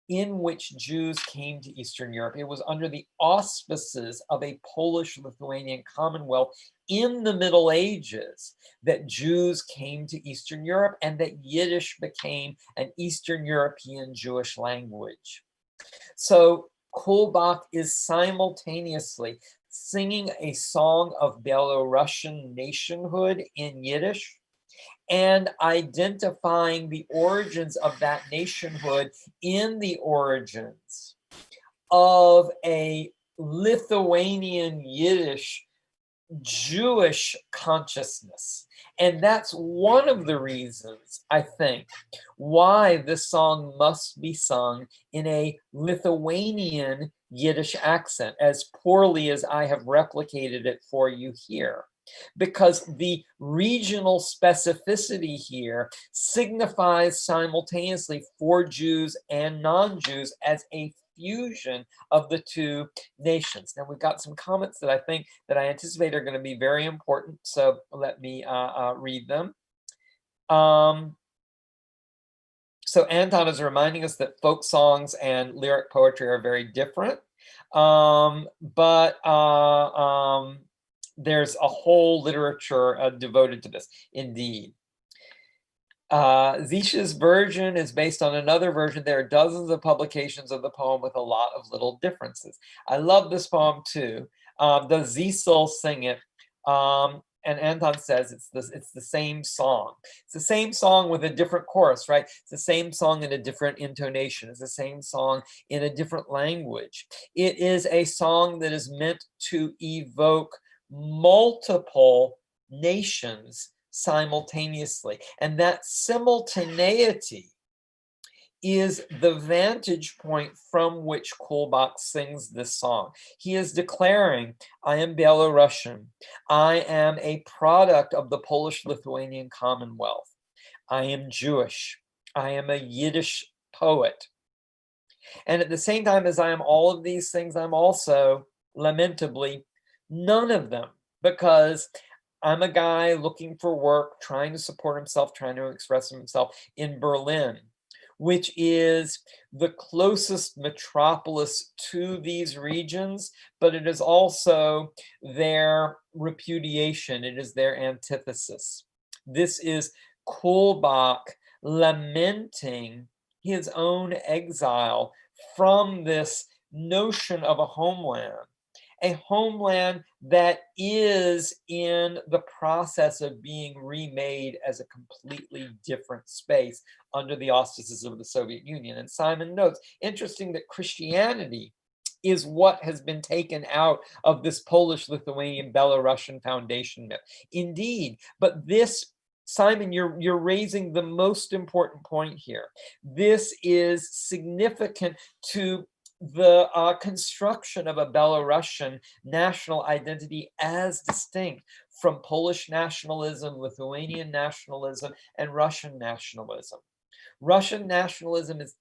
in which Jews came to Eastern Europe. It was under the auspices of a Polish-Lithuanian Commonwealth in the Middle Ages that Jews came to Eastern Europe, and that Yiddish became an Eastern European Jewish language. So Kulbak is simultaneously singing a song of Belarusian nationhood in Yiddish and identifying the origins of that nationhood in the origins of a Lithuanian Yiddish Jewish consciousness. And that's one of the reasons, I think, why this song must be sung in a Lithuanian Yiddish accent, as poorly as I have replicated it for you here. because the regional specificity here signifies simultaneously for Jews and non-Jews as a fusion of the two nations. Now, we've got some comments that I anticipate are going to be very important, so let me read them. So Anton is reminding us that folk songs and lyric poetry are very different, but there's a whole literature devoted to this, indeed. Zisha's version is based on another version. There are dozens of publications of the poem with a lot of little differences. I love this poem too. The Zisel sing it. And Anton says it's the same song. It's the same song with a different chorus, right? It's the same song in a different intonation. It's the same song in a different language. It is a song that is meant to evoke multiple nations simultaneously. And that simultaneity is the vantage point from which Kulbak sings this song. He is declaring, I am Belarusian. I am a product of the Polish-Lithuanian Commonwealth. I am Jewish. I am a Yiddish poet. And at the same time as I am all of these things, I'm also, lamentably, none of them, because I'm a guy looking for work, trying to support himself, trying to express himself in Berlin, which is the closest metropolis to these regions, but it is also their repudiation. It is their antithesis. This is Kulbak lamenting his own exile from this notion of a homeland that is in the process of being remade as a completely different space under the auspices of the Soviet Union. And Simon notes, interesting that Christianity is what has been taken out of this Polish-Lithuanian Belarusian foundation myth. Indeed, but this, Simon, you're raising the most important point here. This is significant to the construction of a Belarusian national identity as distinct from Polish nationalism, Lithuanian nationalism, and Russian nationalism. Russian nationalism is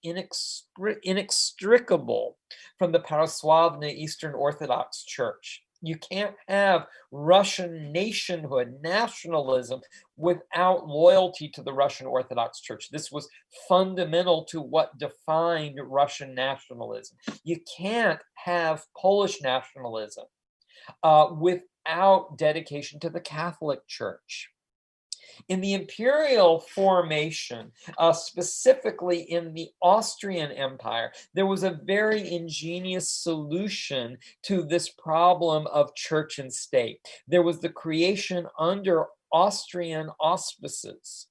inextricable from the Pravoslavna Eastern Orthodox Church. You can't have Russian nationhood, nationalism, without loyalty to the Russian Orthodox Church. This was fundamental to what defined Russian nationalism. You can't have Polish nationalism without dedication to the Catholic Church. In the imperial formation, specifically in the Austrian Empire, there was a very ingenious solution to this problem of church and state. There was the creation under Austrian auspices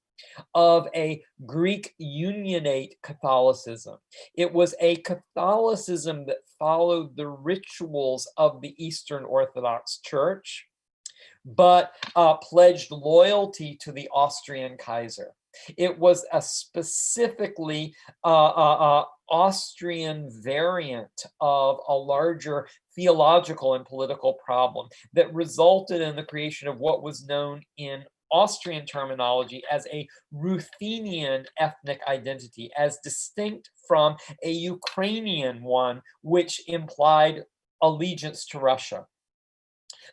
of a Greek Unionate Catholicism. It was a Catholicism that followed the rituals of the Eastern Orthodox Church, but pledged loyalty to the Austrian Kaiser. It was a specifically Austrian variant of a larger theological and political problem that resulted in the creation of what was known in Austrian terminology as a Ruthenian ethnic identity, as distinct from a Ukrainian one, which implied allegiance to Russia.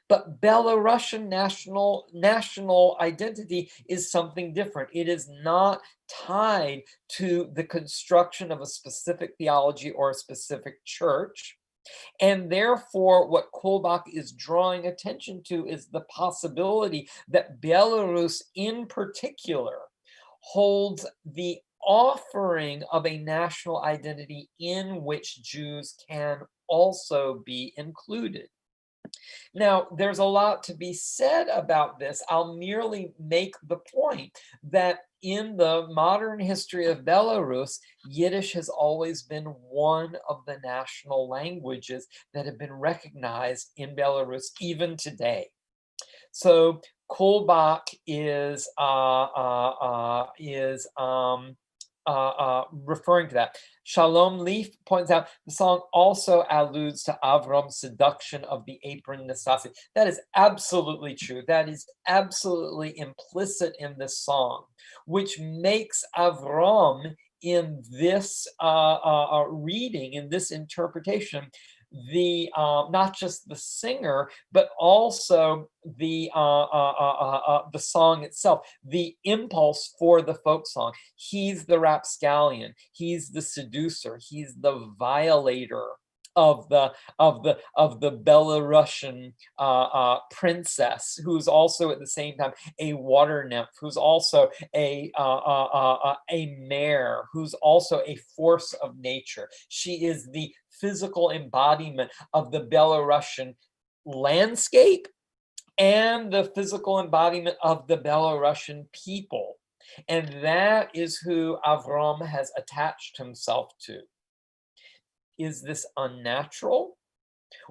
But Belarusian national identity is something different. It is not tied to the construction of a specific theology or a specific church. And therefore, what Kulbak is drawing attention to is the possibility that Belarus in particular holds the offering of a national identity in which Jews can also be included. Now, there's a lot to be said about this. I'll merely make the point that in the modern history of Belarus, Yiddish has always been one of the national languages that have been recognized in Belarus even today. So Kulbak is referring to that. Shalom Leaf points out the song also alludes to Avram's seduction of the apron Nesasi. That is absolutely true. That is absolutely implicit in this song, which makes Avram in this reading, in this interpretation, the not just the singer, but also the song itself, the impulse for the folk song. He's the rapscallion. He's the seducer. He's the violator of the Belarusian princess, who's also at the same time a water nymph, who's also a mare, who's also a force of nature. She is the physical embodiment of the Belarusian landscape and the physical embodiment of the Belarusian people. And that is who Avram has attached himself to. Is this unnatural?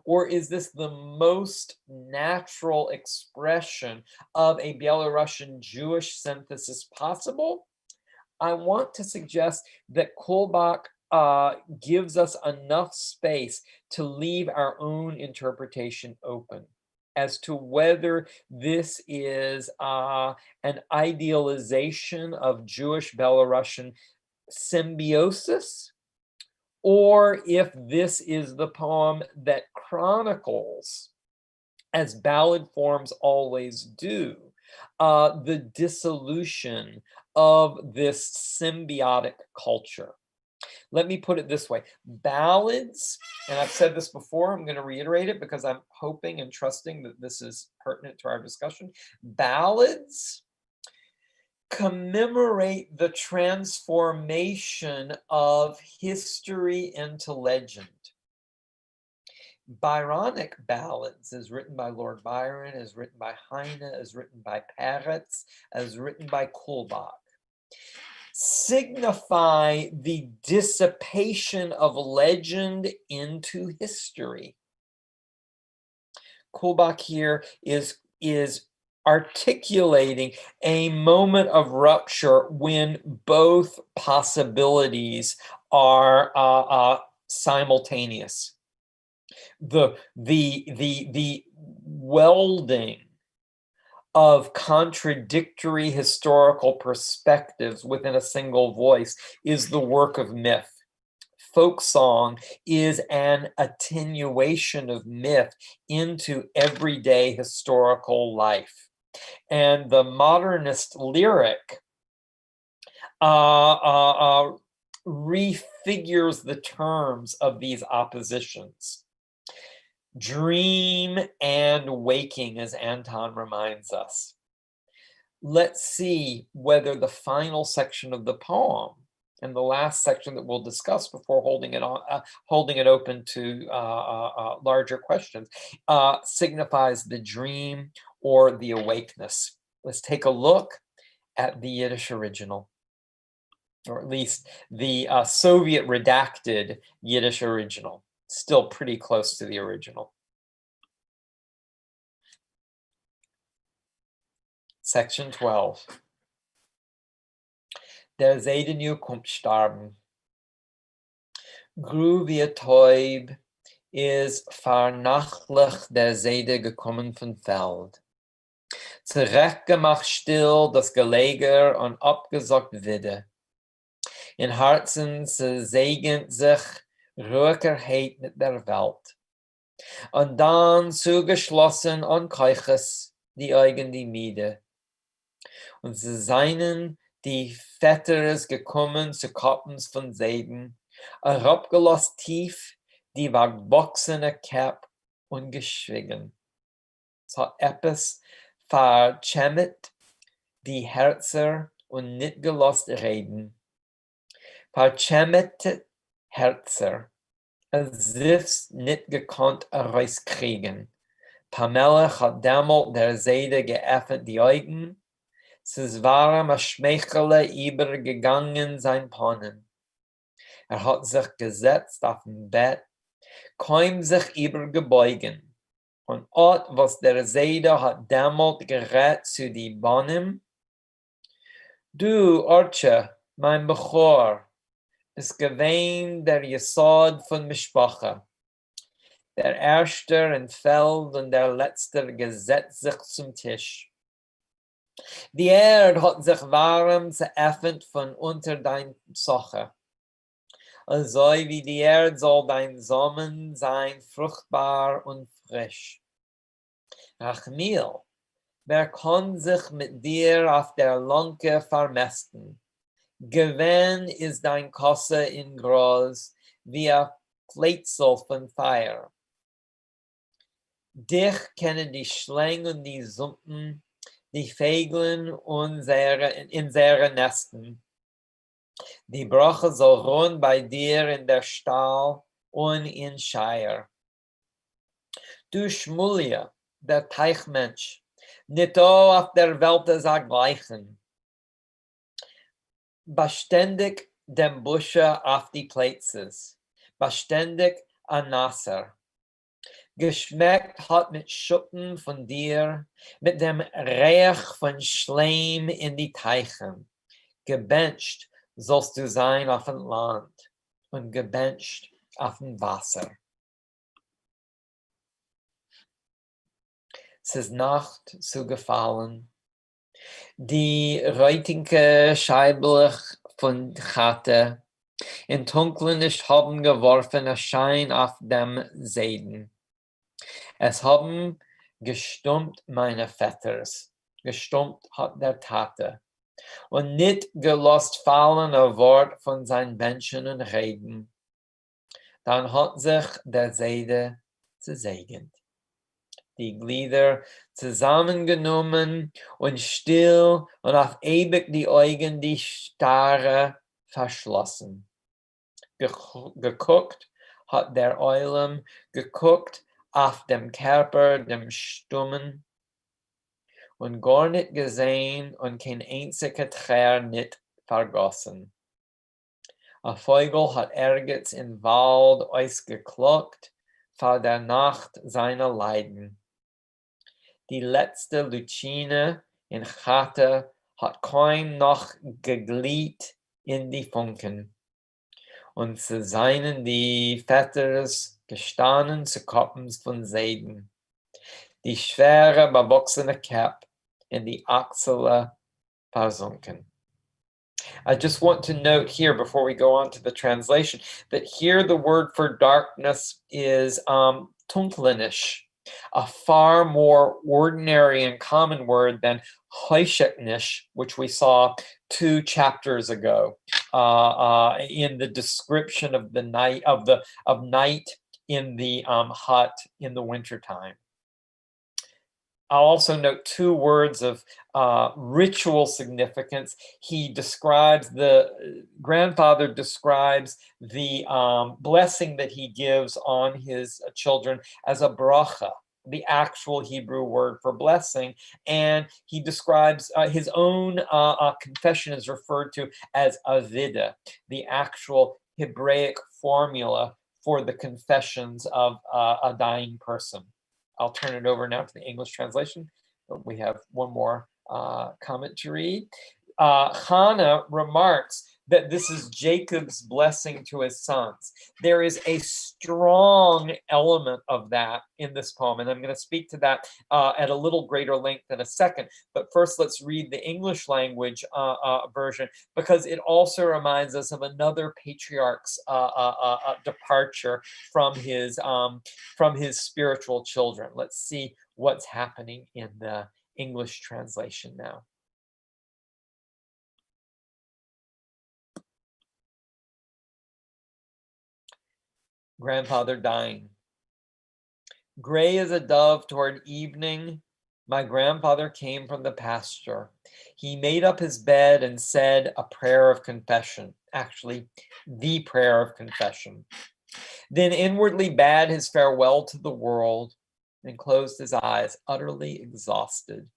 Or is this the most natural expression of a Belarusian Jewish synthesis possible? I want to suggest that Kulbak gives us enough space to leave our own interpretation open as to whether this is an idealization of Jewish Belarusian symbiosis, or if this is the poem that chronicles, as ballad forms always do, the dissolution of this symbiotic culture. Let me put it this way. Ballads, and I've said this before, I'm going to reiterate it because I'm hoping and trusting that this is pertinent to our discussion. Ballads commemorate the transformation of history into legend. Byronic ballads, as written by Lord Byron, as written by Heine, as written by Peretz, as written by Kulbak, signify the dissipation of legend into history. Kulbak here is articulating a moment of rupture when both possibilities are simultaneous. The welding of contradictory historical perspectives within a single voice is the work of myth. Folk song is an attenuation of myth into everyday historical life. And the modernist lyric refigures the terms of these oppositions. Dream and waking, as Anton reminds us. Let's see whether the final section of the poem and the last section that we'll discuss before holding it open to larger questions signifies the dream or the awakeness. Let's take a look at the Yiddish original, or at least the Soviet redacted Yiddish original. Still pretty close to the original. Section 12. Der Seidenu kommt starben. Gru wie Täub is vernachlich der Seide gekommen von Feld. Zurechtgemacht still das Geleger und abgesagt Widde. In Herzen segnet sich Rökerheit mit der Welt. Und dann zugeschlossen an Keuches die Augen die Miede. Und sie seien die Vetteres gekommen zu Koppens von Seiden, herabgelost tief die wachsene Cap und geschwiegen. So etwas verschämet die Herzer und nicht gelost reden. Verschämete Herzer, als if's nicht gekonnt herauskriegen. Pamela hat damals der Seide geöffnet die Augen, es waren a Schmeichele übergegangen sein Pannen. Hat sich gesetzt auf dem Bett, kaum sich übergebeugen. Und ort, was der Seide hat damals gerät zu die Bonnen. Du, Orche, Mein Bechor ist gewähnt der Jesod von Mishpacha. Der Erste entfällt und der Letzte gesetzt sich zum Tisch. Die Erde hat sich warm geöffnet von unter dein Soche. Also wie die Erde soll dein Samen sein, fruchtbar und frisch. Rachmiel, wer kann sich mit dir auf der Lonke vermästen? Gewinn ist dein Kosse in groß, wie ein Fleitzel von Feuer. Dich kennen die Schlangen und die Sumpen, die Vögel in seine Nesten. Die Brache soll ruhen bei dir in der Stall und in Scheier. Du Schmulia, der Teichmensch, nicht auf der Welt ist gleichen. Beständig dem Busche auf die Plätzes, beständig an Nasser. Geschmeckt hat mit Schuppen von dir, mit dem Reich von Schleim in die Teichen. Gebencht sollst du sein auf dem Land und gebencht auf dem Wasser. Es ist Nacht zugefallen. Die reutige Scheiblich von Chate in dunklen nicht haben geworfen Schein auf dem Seiden. Es haben gestummt meine Vetters, gestummt hat der Tate, und nicht gelost fallen ein Wort von seinen Menschen und Reden. Dann hat sich der Seide gesegnet, die Glieder zusammengenommen und still und auf ewig die Augen die Starre verschlossen. Geguckt hat der Eulam, geguckt auf dem Körper, dem Stummen, und gar nicht gesehen und kein einziger Träger nicht vergossen. Ein Vogel hat ergens im Wald ausgeklockt, vor der Nacht seiner Leiden. Die letzte Lucine in Chate hat kaum noch gegliedt in die Funken. Und zu seinen die Vetters gestanden zu Koppen von Seiden. Die schwere, bewachsene Cap in die Achsel versunken. I just want to note here before we go on to the translation that here the word for darkness is tunklinish, a far more ordinary and common word than hoisheknish, which we saw 2 chapters ago in the description of the night of night in the hut in the wintertime. I'll also note 2 words of ritual significance. The grandfather describes the blessing that he gives on his children as a bracha, the actual Hebrew word for blessing. And he describes his own confession is referred to as avida, the actual Hebraic formula for the confessions of a dying person. I'll turn it over now to the English translation. We have one more comment to read. Hannah remarks that this is Jacob's blessing to his sons. There is a strong element of that in this poem, and I'm going to speak to that at a little greater length in a second. But first, let's read the English language version, because it also reminds us of another patriarch's departure from his spiritual children. Let's see what's happening in the English translation now. Grandfather dying. Gray as a dove toward evening, my grandfather came from the pasture. He made up his bed and said a prayer of confession, actually the prayer of confession. Then inwardly bade his farewell to the world and closed his eyes, utterly exhausted.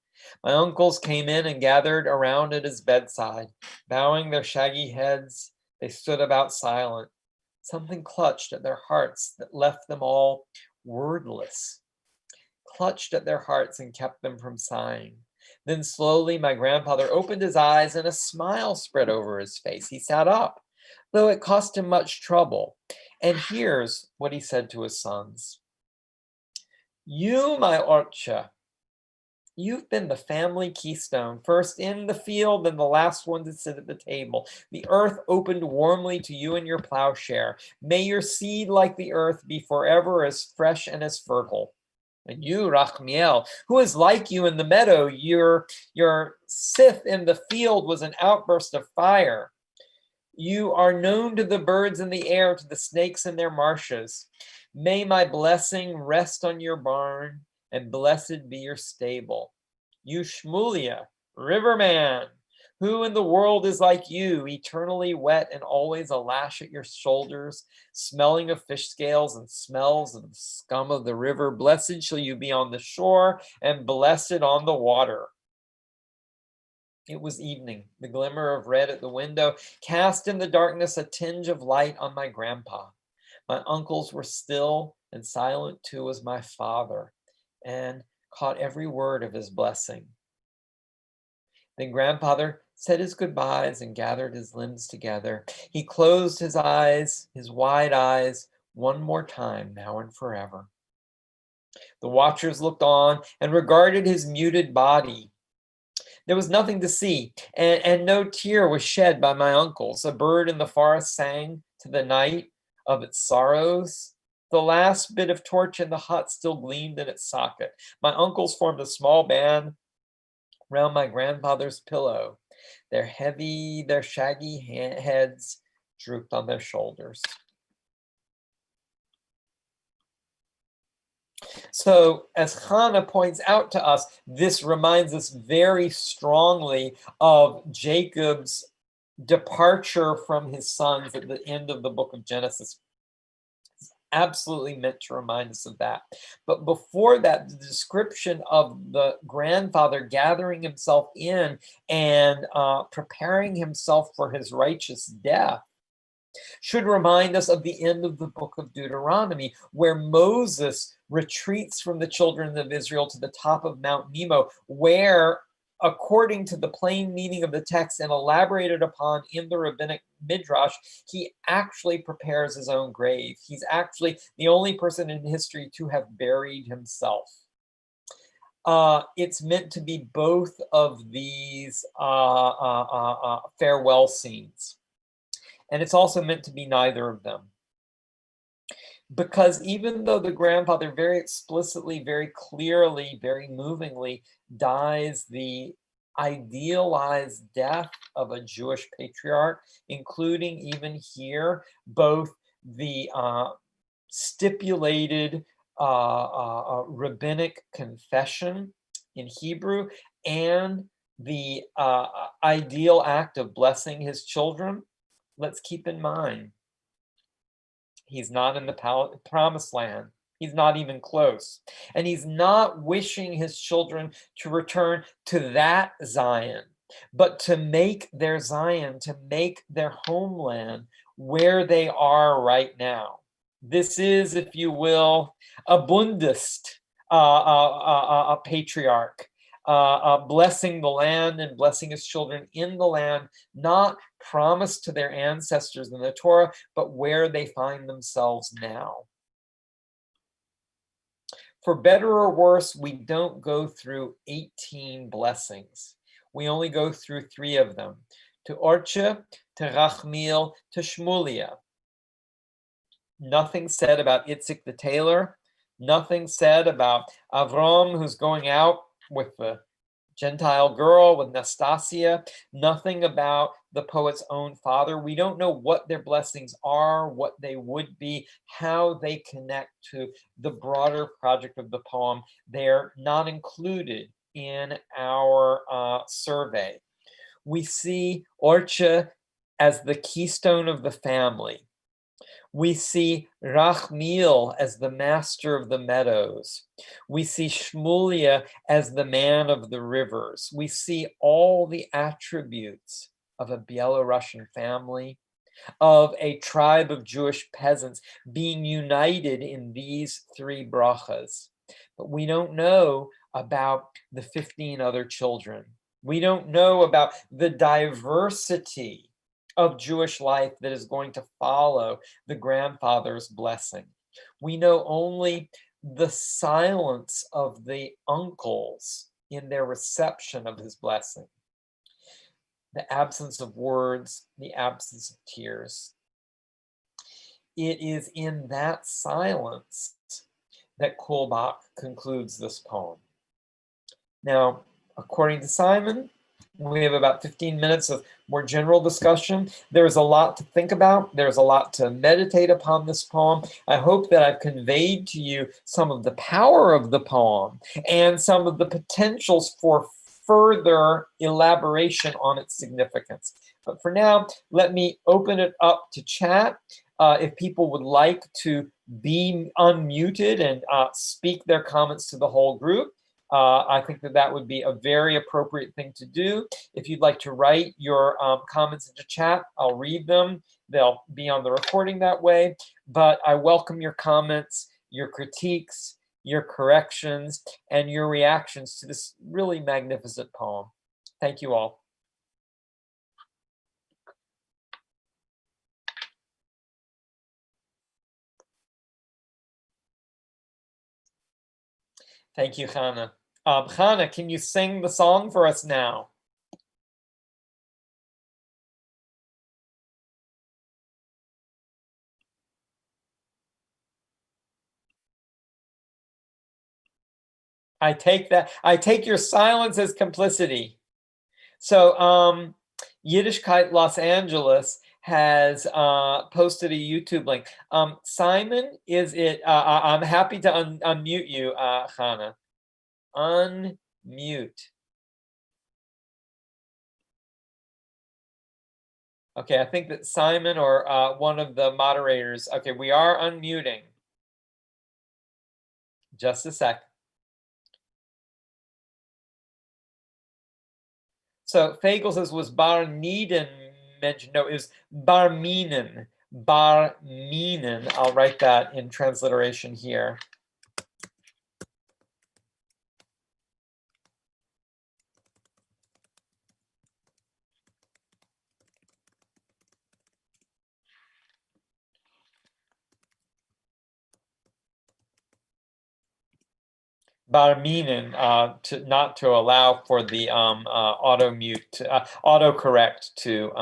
My uncles came in and gathered around at his bedside. Bowing their shaggy heads, they stood about silent. Something clutched at their hearts that left them all wordless, clutched at their hearts and kept them from sighing. Then slowly my grandfather opened his eyes and a smile spread over his face. He sat up, though it cost him much trouble. And here's what he said to his sons. You, my Orcha, you've been the family keystone, first in the field, then the last one to sit at the table. The earth opened warmly to you and your plowshare. May your seed, like the earth, be forever as fresh and as fertile. And you, Rachmiel, who is like you in the meadow, your scythe in the field was an outburst of fire. You are known to the birds in the air, to the snakes in their marshes. May my blessing rest on your barn, and blessed be your stable. You, Shmulia, riverman, who in the world is like you, eternally wet and always a lash at your shoulders, smelling of fish scales and smells of the scum of the river? Blessed shall you be on the shore, and blessed on the water. It was evening. The glimmer of red at the window cast in the darkness a tinge of light on my grandpa. My uncles were still, and silent too was my father, and caught every word of his blessing. Then grandfather said his goodbyes and gathered his limbs together. He closed his eyes, his wide eyes, one more time, now and forever. The watchers looked on and regarded his muted body. There was nothing to see, and no tear was shed by my uncles. A bird in the forest sang to the night of its sorrows. The last bit of torch in the hut still gleamed in its socket. My uncles formed a small band round my grandfather's pillow. Their shaggy heads drooped on their shoulders. So, as Hannah points out to us, this reminds us very strongly of Jacob's departure from his sons at the end of the book of Genesis. It's absolutely meant to remind us of that. But before that, the description of the grandfather gathering himself in and preparing himself for his righteous death should remind us of the end of the book of Deuteronomy, where Moses retreats from the children of Israel to the top of Mount Nebo, where, according to the plain meaning of the text and elaborated upon in the rabbinic midrash, he actually prepares his own grave. He's actually the only person in history to have buried himself. It's meant to be both of these farewell scenes. And it's also meant to be neither of them. Because even though the grandfather very explicitly, very clearly, very movingly dies the idealized death of a Jewish patriarch, including even here, both the stipulated rabbinic confession in Hebrew and the ideal act of blessing his children, let's keep in mind, he's not in the promised land. He's not even close. And he's not wishing his children to return to that Zion, but to make their Zion, to make their homeland where they are right now. This is, if you will, a Bundist, a patriarch. Blessing the land and blessing his children in the land, not promised to their ancestors in the Torah, but where they find themselves now. For better or worse, we don't go through 18 blessings. We only go through 3 of them, to Orcha, to Rachmiel, to Shmulia. Nothing said about Itzik the tailor, nothing said about Avram, who's going out with the Gentile girl, with Nastasia, nothing about the poet's own father. We don't know what their blessings are, what they would be, how they connect to the broader project of the poem. They're not included in our survey. We see Orcha as the keystone of the family. We see Rachmiel as the master of the meadows. We see Shmulia as the man of the rivers. We see all the attributes of a Belarusian family, of a tribe of Jewish peasants being united in these 3 brachas. But we don't know about the 15 other children. We don't know about the diversity of Jewish life that is going to follow the grandfather's blessing. We know only the silence of the uncles in their reception of his blessing, the absence of words, the absence of tears. It is in that silence that Kulbak concludes this poem. Now, according to Simon, we have about 15 minutes of more general discussion. There's a lot to think about. There's a lot to meditate upon this poem. I hope that I've conveyed to you some of the power of the poem and some of the potentials for further elaboration on its significance. But for now, let me open it up to chat. If people would like to be unmuted and speak their comments to the whole group, I think that that would be a very appropriate thing to do. If you'd like to write your comments into chat, I'll read them. They'll be on the recording that way. But I welcome your comments, your critiques, your corrections, and your reactions to this really magnificent poem. Thank you all. Thank you, Hannah. Hannah, can you sing the song for us now? I take your silence as complicity. So Yiddishkeit Los Angeles has posted a YouTube link. Simon, is it, I'm happy to unmute you, Hannah. Unmute. Okay, I think that Simon or one of the moderators, okay, we are unmuting. Just a sec. So Fagel says, was Bar Neden mentioned? No, it was Bar Minen. Bar Minen. I'll write that in transliteration here. Bar Minen, not to allow for the auto mute, autocorrect to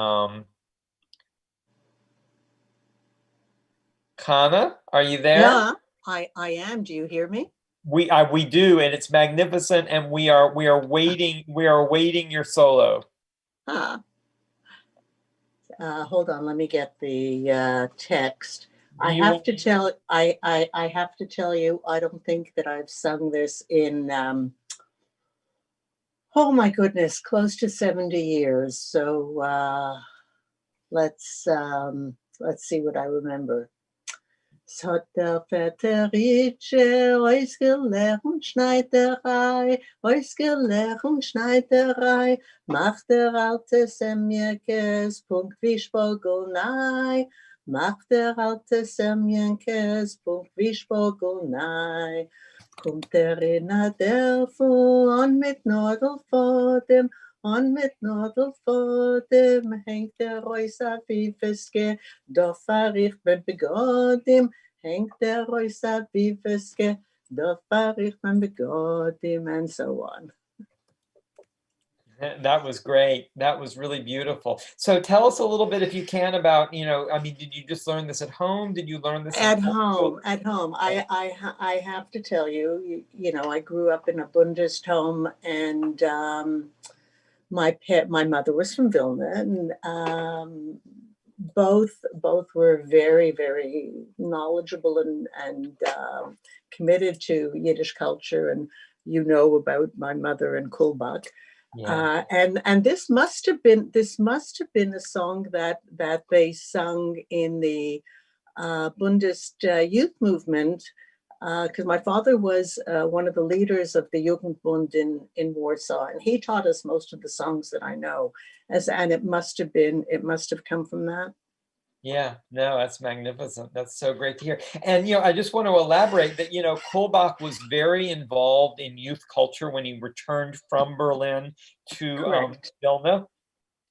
Kana, are you there? Yeah, I am. Do you hear me? We do, and it's magnificent, and we are waiting your solo. Hold on, let me get the text. I have to tell you, I don't think that I've sung this in oh my goodness, close to 70 years. So let's see what I remember. So der Väteritsche ausgelernt Schneiderei, macht der alte Semjenkes Punkt wie Spogelnei, macht der alte Semjenkes Punkt wie Spogelnei. Kommt der Renner der Fuhr mit Nordel vor dem, und mit Nordel vor dem hängt der Reuser wie Feske, doch verricht man begodim, hängt der Reuser wie Feske, doch verricht man begodim, and so on. That was great. That was really beautiful. So tell us a little bit, if you can, about, I mean, did you just learn this at home? Did you learn this at home? At home. I have to tell you, I grew up in a Buddhist home, and my mother was from Vilna, and both were very, very knowledgeable and committed to Yiddish culture, and about my mother and Kulbak. Yeah. And this must have been a song that they sung in the Bundist youth movement, because my father was one of the leaders of the Jugendbund in Warsaw, and he taught us most of the songs that I know. And it must have come from that. Yeah, no, that's magnificent. That's so great to hear. And, I just want to elaborate that, Kulbak was very involved in youth culture when he returned from Berlin to Correct. Vilna.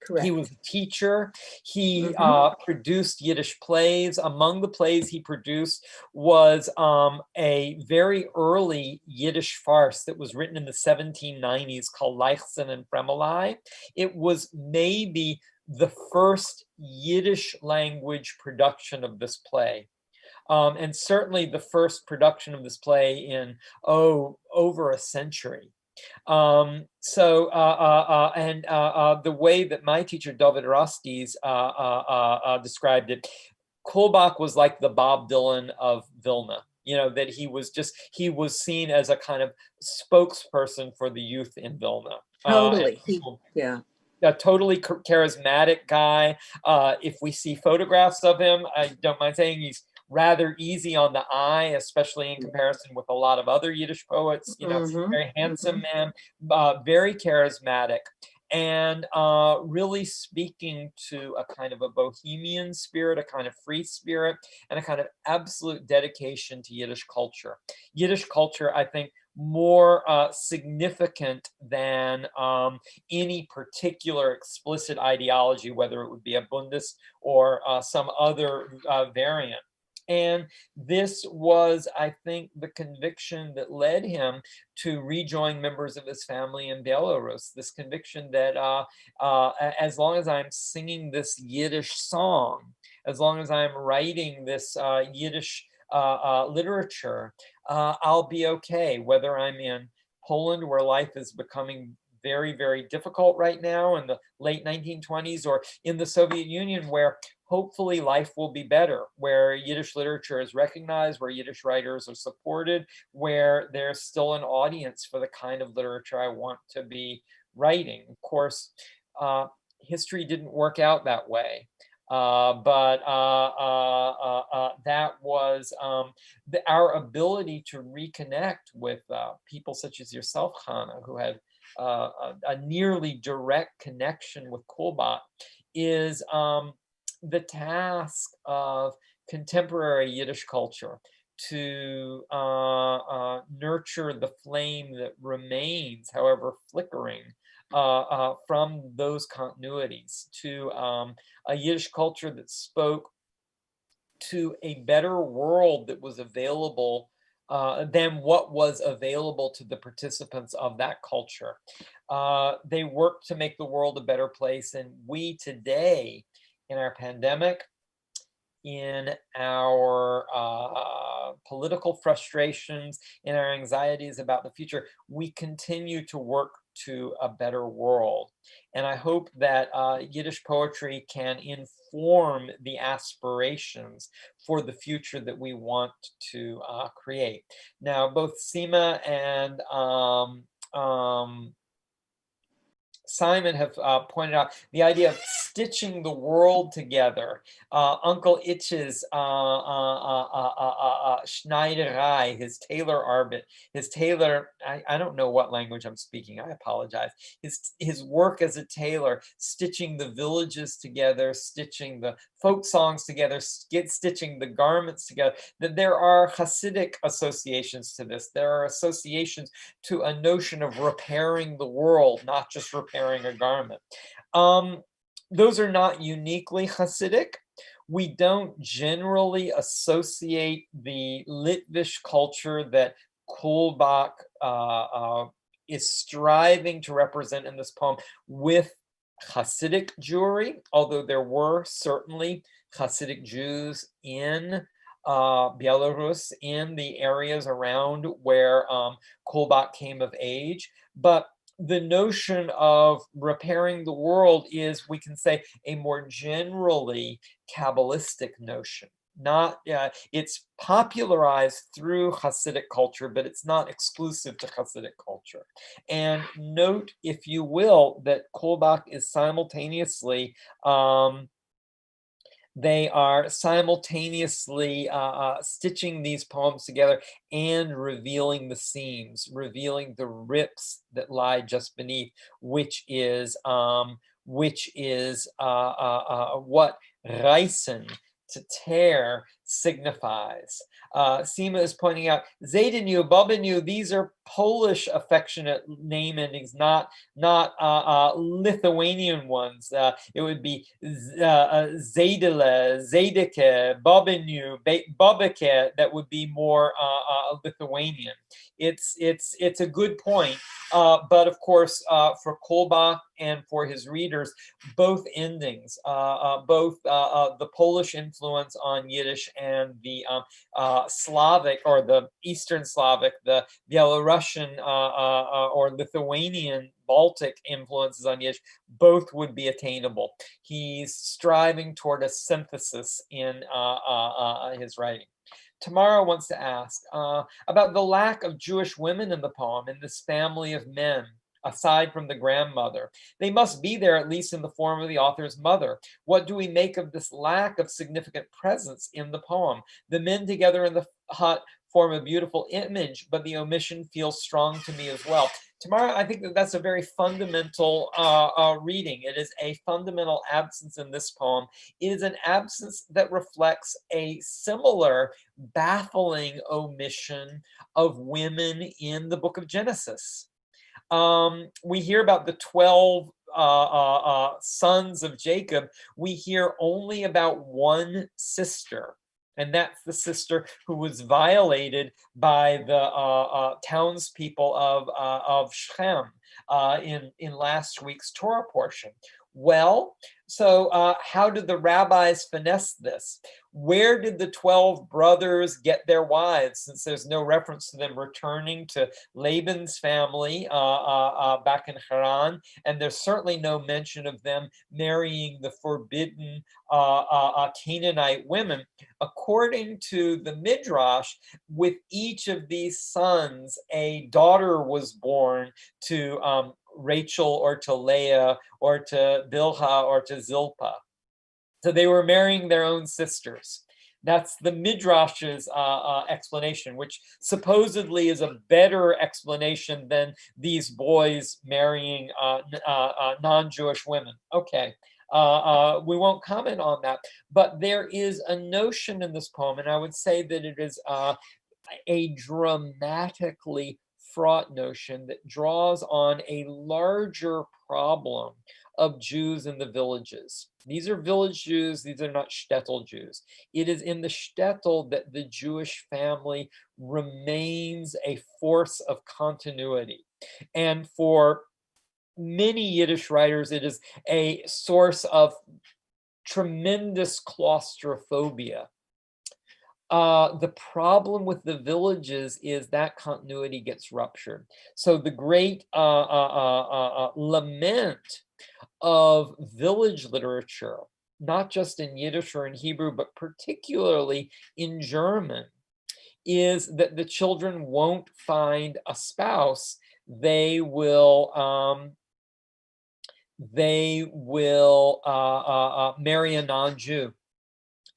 He Correct. was a teacher. He Mhm. produced Yiddish plays. Among the plays he produced was a very early Yiddish farce that was written in the 1790s called Leifsen and Bremelai. It was maybe the first Yiddish language production of this play. And certainly the first production of this play in, over a century. The way that my teacher David Rostis described it, Kulbak was like the Bob Dylan of Vilna. That he was seen as a kind of spokesperson for the youth in Vilna. Totally. Yeah. A totally charismatic guy. If we see photographs of him, I don't mind saying he's rather easy on the eye, especially in comparison with a lot of other Yiddish poets. Very handsome man, very charismatic, and really speaking to a kind of a bohemian spirit, a kind of free spirit, and a kind of absolute dedication to Yiddish culture. Yiddish culture, I think, more significant than any particular explicit ideology, whether it would be a Bundist or some other variant. And this was, I think, the conviction that led him to rejoin members of his family in Belarus. This conviction that as long as I'm singing this Yiddish song, as long as I'm writing this Yiddish literature, I'll be okay, whether I'm in Poland, where life is becoming very, very difficult right now in the late 1920s, or in the Soviet Union, where hopefully life will be better, where Yiddish literature is recognized, where Yiddish writers are supported, where there's still an audience for the kind of literature I want to be writing. Of course, history didn't work out that way. But that was our ability to reconnect with people such as yourself, Hannah, who had a nearly direct connection with Kulbak, is the task of contemporary Yiddish culture to nurture the flame that remains, however flickering, from those continuities, to a Yiddish culture that spoke to a better world that was available than what was available to the participants of that culture. They worked to make the world a better place, and we today, in our pandemic, in our political frustrations, in our anxieties about the future, we continue to work to a better world. And I hope that Yiddish poetry can inform the aspirations for the future that we want to create. Now, both Seema and Simon have pointed out the idea of stitching the world together. Uncle Itch's Schneiderei, his tailor arbit, his tailor, I don't know what language I'm speaking, I apologize. His work as a tailor, stitching the villages together, stitching the folk songs together, stitching the garments together. That there are Hasidic associations to this. There are associations to a notion of repairing the world, not just repairing a garment. Those are not uniquely Hasidic. We don't generally associate the Litvish culture that Kulbak is striving to represent in this poem with Hasidic Jewry, although there were certainly Hasidic Jews in Belarus, in the areas around where Kulbak came of age. But the notion of repairing the world is, we can say, a more generally Kabbalistic notion. Not, it's popularized through Hasidic culture, but it's not exclusive to Hasidic culture. And note, if you will, that Kulbak is simultaneously they are simultaneously stitching these poems together and revealing the seams, revealing the rips that lie just beneath, which is what Reißen, to tear, signifies. Seema is pointing out, Zedeniu, Bobeniu, these are Polish affectionate name endings, not Lithuanian ones. It would be Zedele, Zedeke, Bobeniu, Bobeke, that would be more Lithuanian. It's a good point, but of course, for Kulbak and for his readers, both endings, both the Polish influence on Yiddish and the Slavic or the Eastern Slavic, the Belarusian or Lithuanian Baltic influences on Yiddish, both would be attainable. He's striving toward a synthesis in his writing. Tamara wants to ask about the lack of Jewish women in the poem in this family of men, aside from the grandmother. They must be there, at least in the form of the author's mother. What do we make of this lack of significant presence in the poem? The men together in the hut form a beautiful image, but the omission feels strong to me as well. Tamara, I think that's a very fundamental reading. It is a fundamental absence in this poem. It is an absence that reflects a similar baffling omission of women in the book of Genesis. We hear about the 12 sons of Jacob. We hear only about one sister, and that's the sister who was violated by the townspeople of Shechem in last week's Torah portion. Well, so how did the rabbis finesse this? Where did the 12 brothers get their wives, since there's no reference to them returning to Laban's family back in Haran, and there's certainly no mention of them marrying the forbidden Canaanite women. According to the Midrash, with each of these sons, a daughter was born to Rachel or to Leah or to Bilhah or to Zilpah. So they were marrying their own sisters. That's the Midrash's explanation, which supposedly is a better explanation than these boys marrying non-Jewish women. Okay, we won't comment on that, but there is a notion in this poem, and I would say that it is a dramatically fraught notion that draws on a larger problem of Jews in the villages. These are village Jews, these are not shtetl Jews. It is in the shtetl that the Jewish family remains a force of continuity. And for many Yiddish writers, it is a source of tremendous claustrophobia. The problem with the villages is that continuity gets ruptured. So the great lament of village literature, not just in Yiddish or in Hebrew, but particularly in German, is that the children won't find a spouse. They will marry a non-Jew.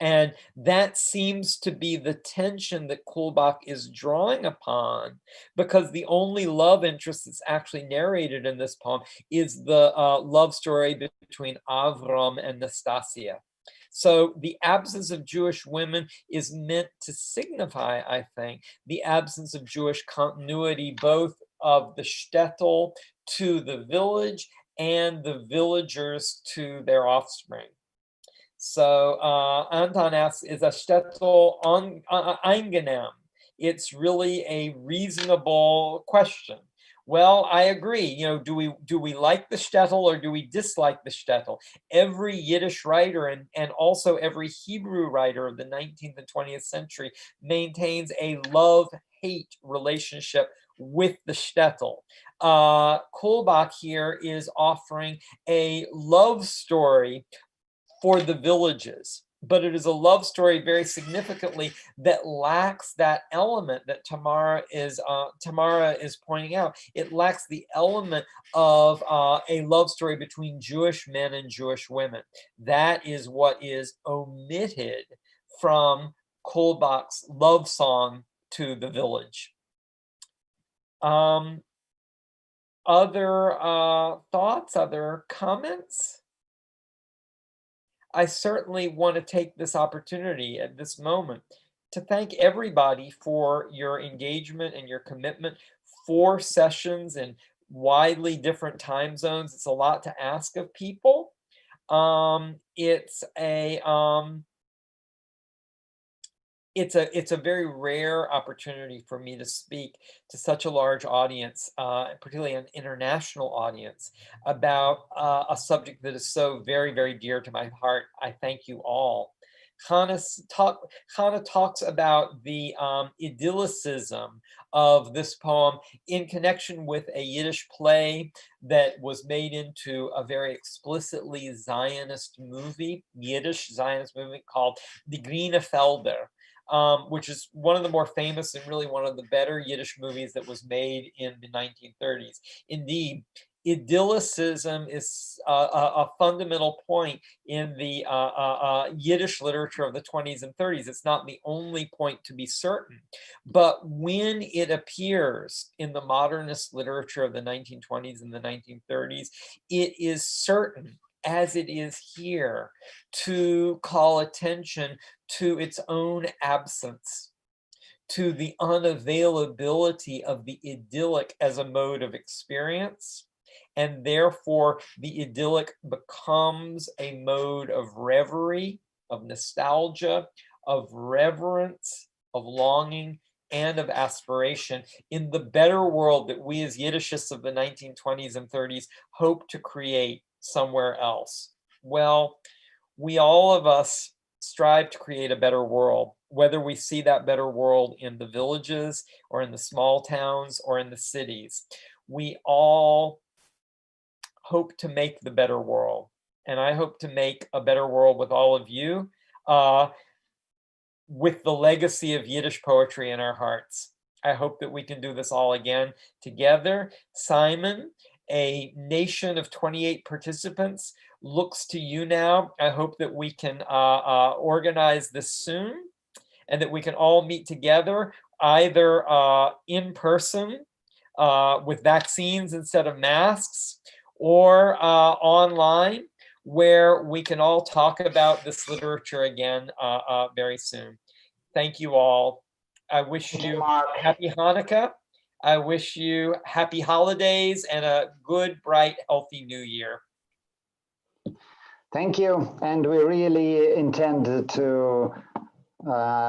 And that seems to be the tension that Kulbak is drawing upon, because the only love interest that's actually narrated in this poem is the love story between Avram and Nastasia. So the absence of Jewish women is meant to signify, I think, the absence of Jewish continuity, both of the shtetl to the village and the villagers to their offspring. So Anton asks, is a shtetl eingenommen? It's really a reasonable question. Well, I agree. You know, do we like the shtetl or do we dislike the shtetl? Every Yiddish writer and also every Hebrew writer of the 19th and 20th century maintains a love-hate relationship with the shtetl. Kulbak here is offering a love story for the villages, but it is a love story very significantly that lacks that element that Tamara is pointing out. It lacks the element of a love story between Jewish men and Jewish women. That is what is omitted from Kulbak's love song to the village. Other thoughts, other comments? I certainly want to take this opportunity at this moment to thank everybody for your engagement and your commitment. 4 sessions in widely different time zones. It's a lot to ask of people. It's a very rare opportunity for me to speak to such a large audience, particularly an international audience, about a subject that is so very, very dear to my heart. I thank you all. Hannah talks about the idyllicism of this poem in connection with a Yiddish play that was made into a very explicitly Zionist movie, Yiddish Zionist movie called Die Grüne Felder. Which is one of the more famous and really one of the better Yiddish movies that was made in the 1930s. Indeed, idyllicism is a fundamental point in the Yiddish literature of the 20s and 30s. It's not the only point, to be certain, but when it appears in the modernist literature of the 1920s and the 1930s, it is certain, as it is here, to call attention to its own absence, to the unavailability of the idyllic as a mode of experience. And therefore, the idyllic becomes a mode of reverie, of nostalgia, of reverence, of longing, and of aspiration in the better world that we as Yiddishists of the 1920s and 30s hope to create somewhere else. Well, we all of us strive to create a better world, whether we see that better world in the villages or in the small towns or in the cities. We all hope to make the better world. And I hope to make a better world with all of you, with the legacy of Yiddish poetry in our hearts. I hope that we can do this all again together. Simon, a nation of 28 participants, looks to you now. I hope that we can organize this soon and that we can all meet together, either in person with vaccines instead of masks, or online, where we can all talk about this literature again very soon. Thank you all. I wish you happy Hanukkah. I wish you happy holidays and a good, bright, healthy new year. Thank you. And we really intend to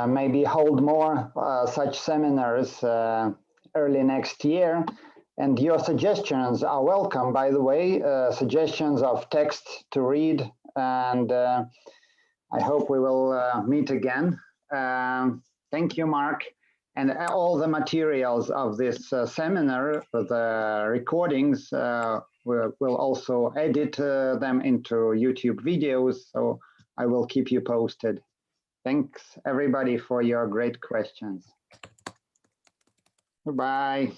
maybe hold more such seminars early next year. And your suggestions are welcome, by the way, suggestions of text to read. And I hope we will meet again. Thank you, Mark. And all the materials of this seminar, the recordings, we'll also edit them into YouTube videos. So I will keep you posted. Thanks, everybody, for your great questions. Goodbye.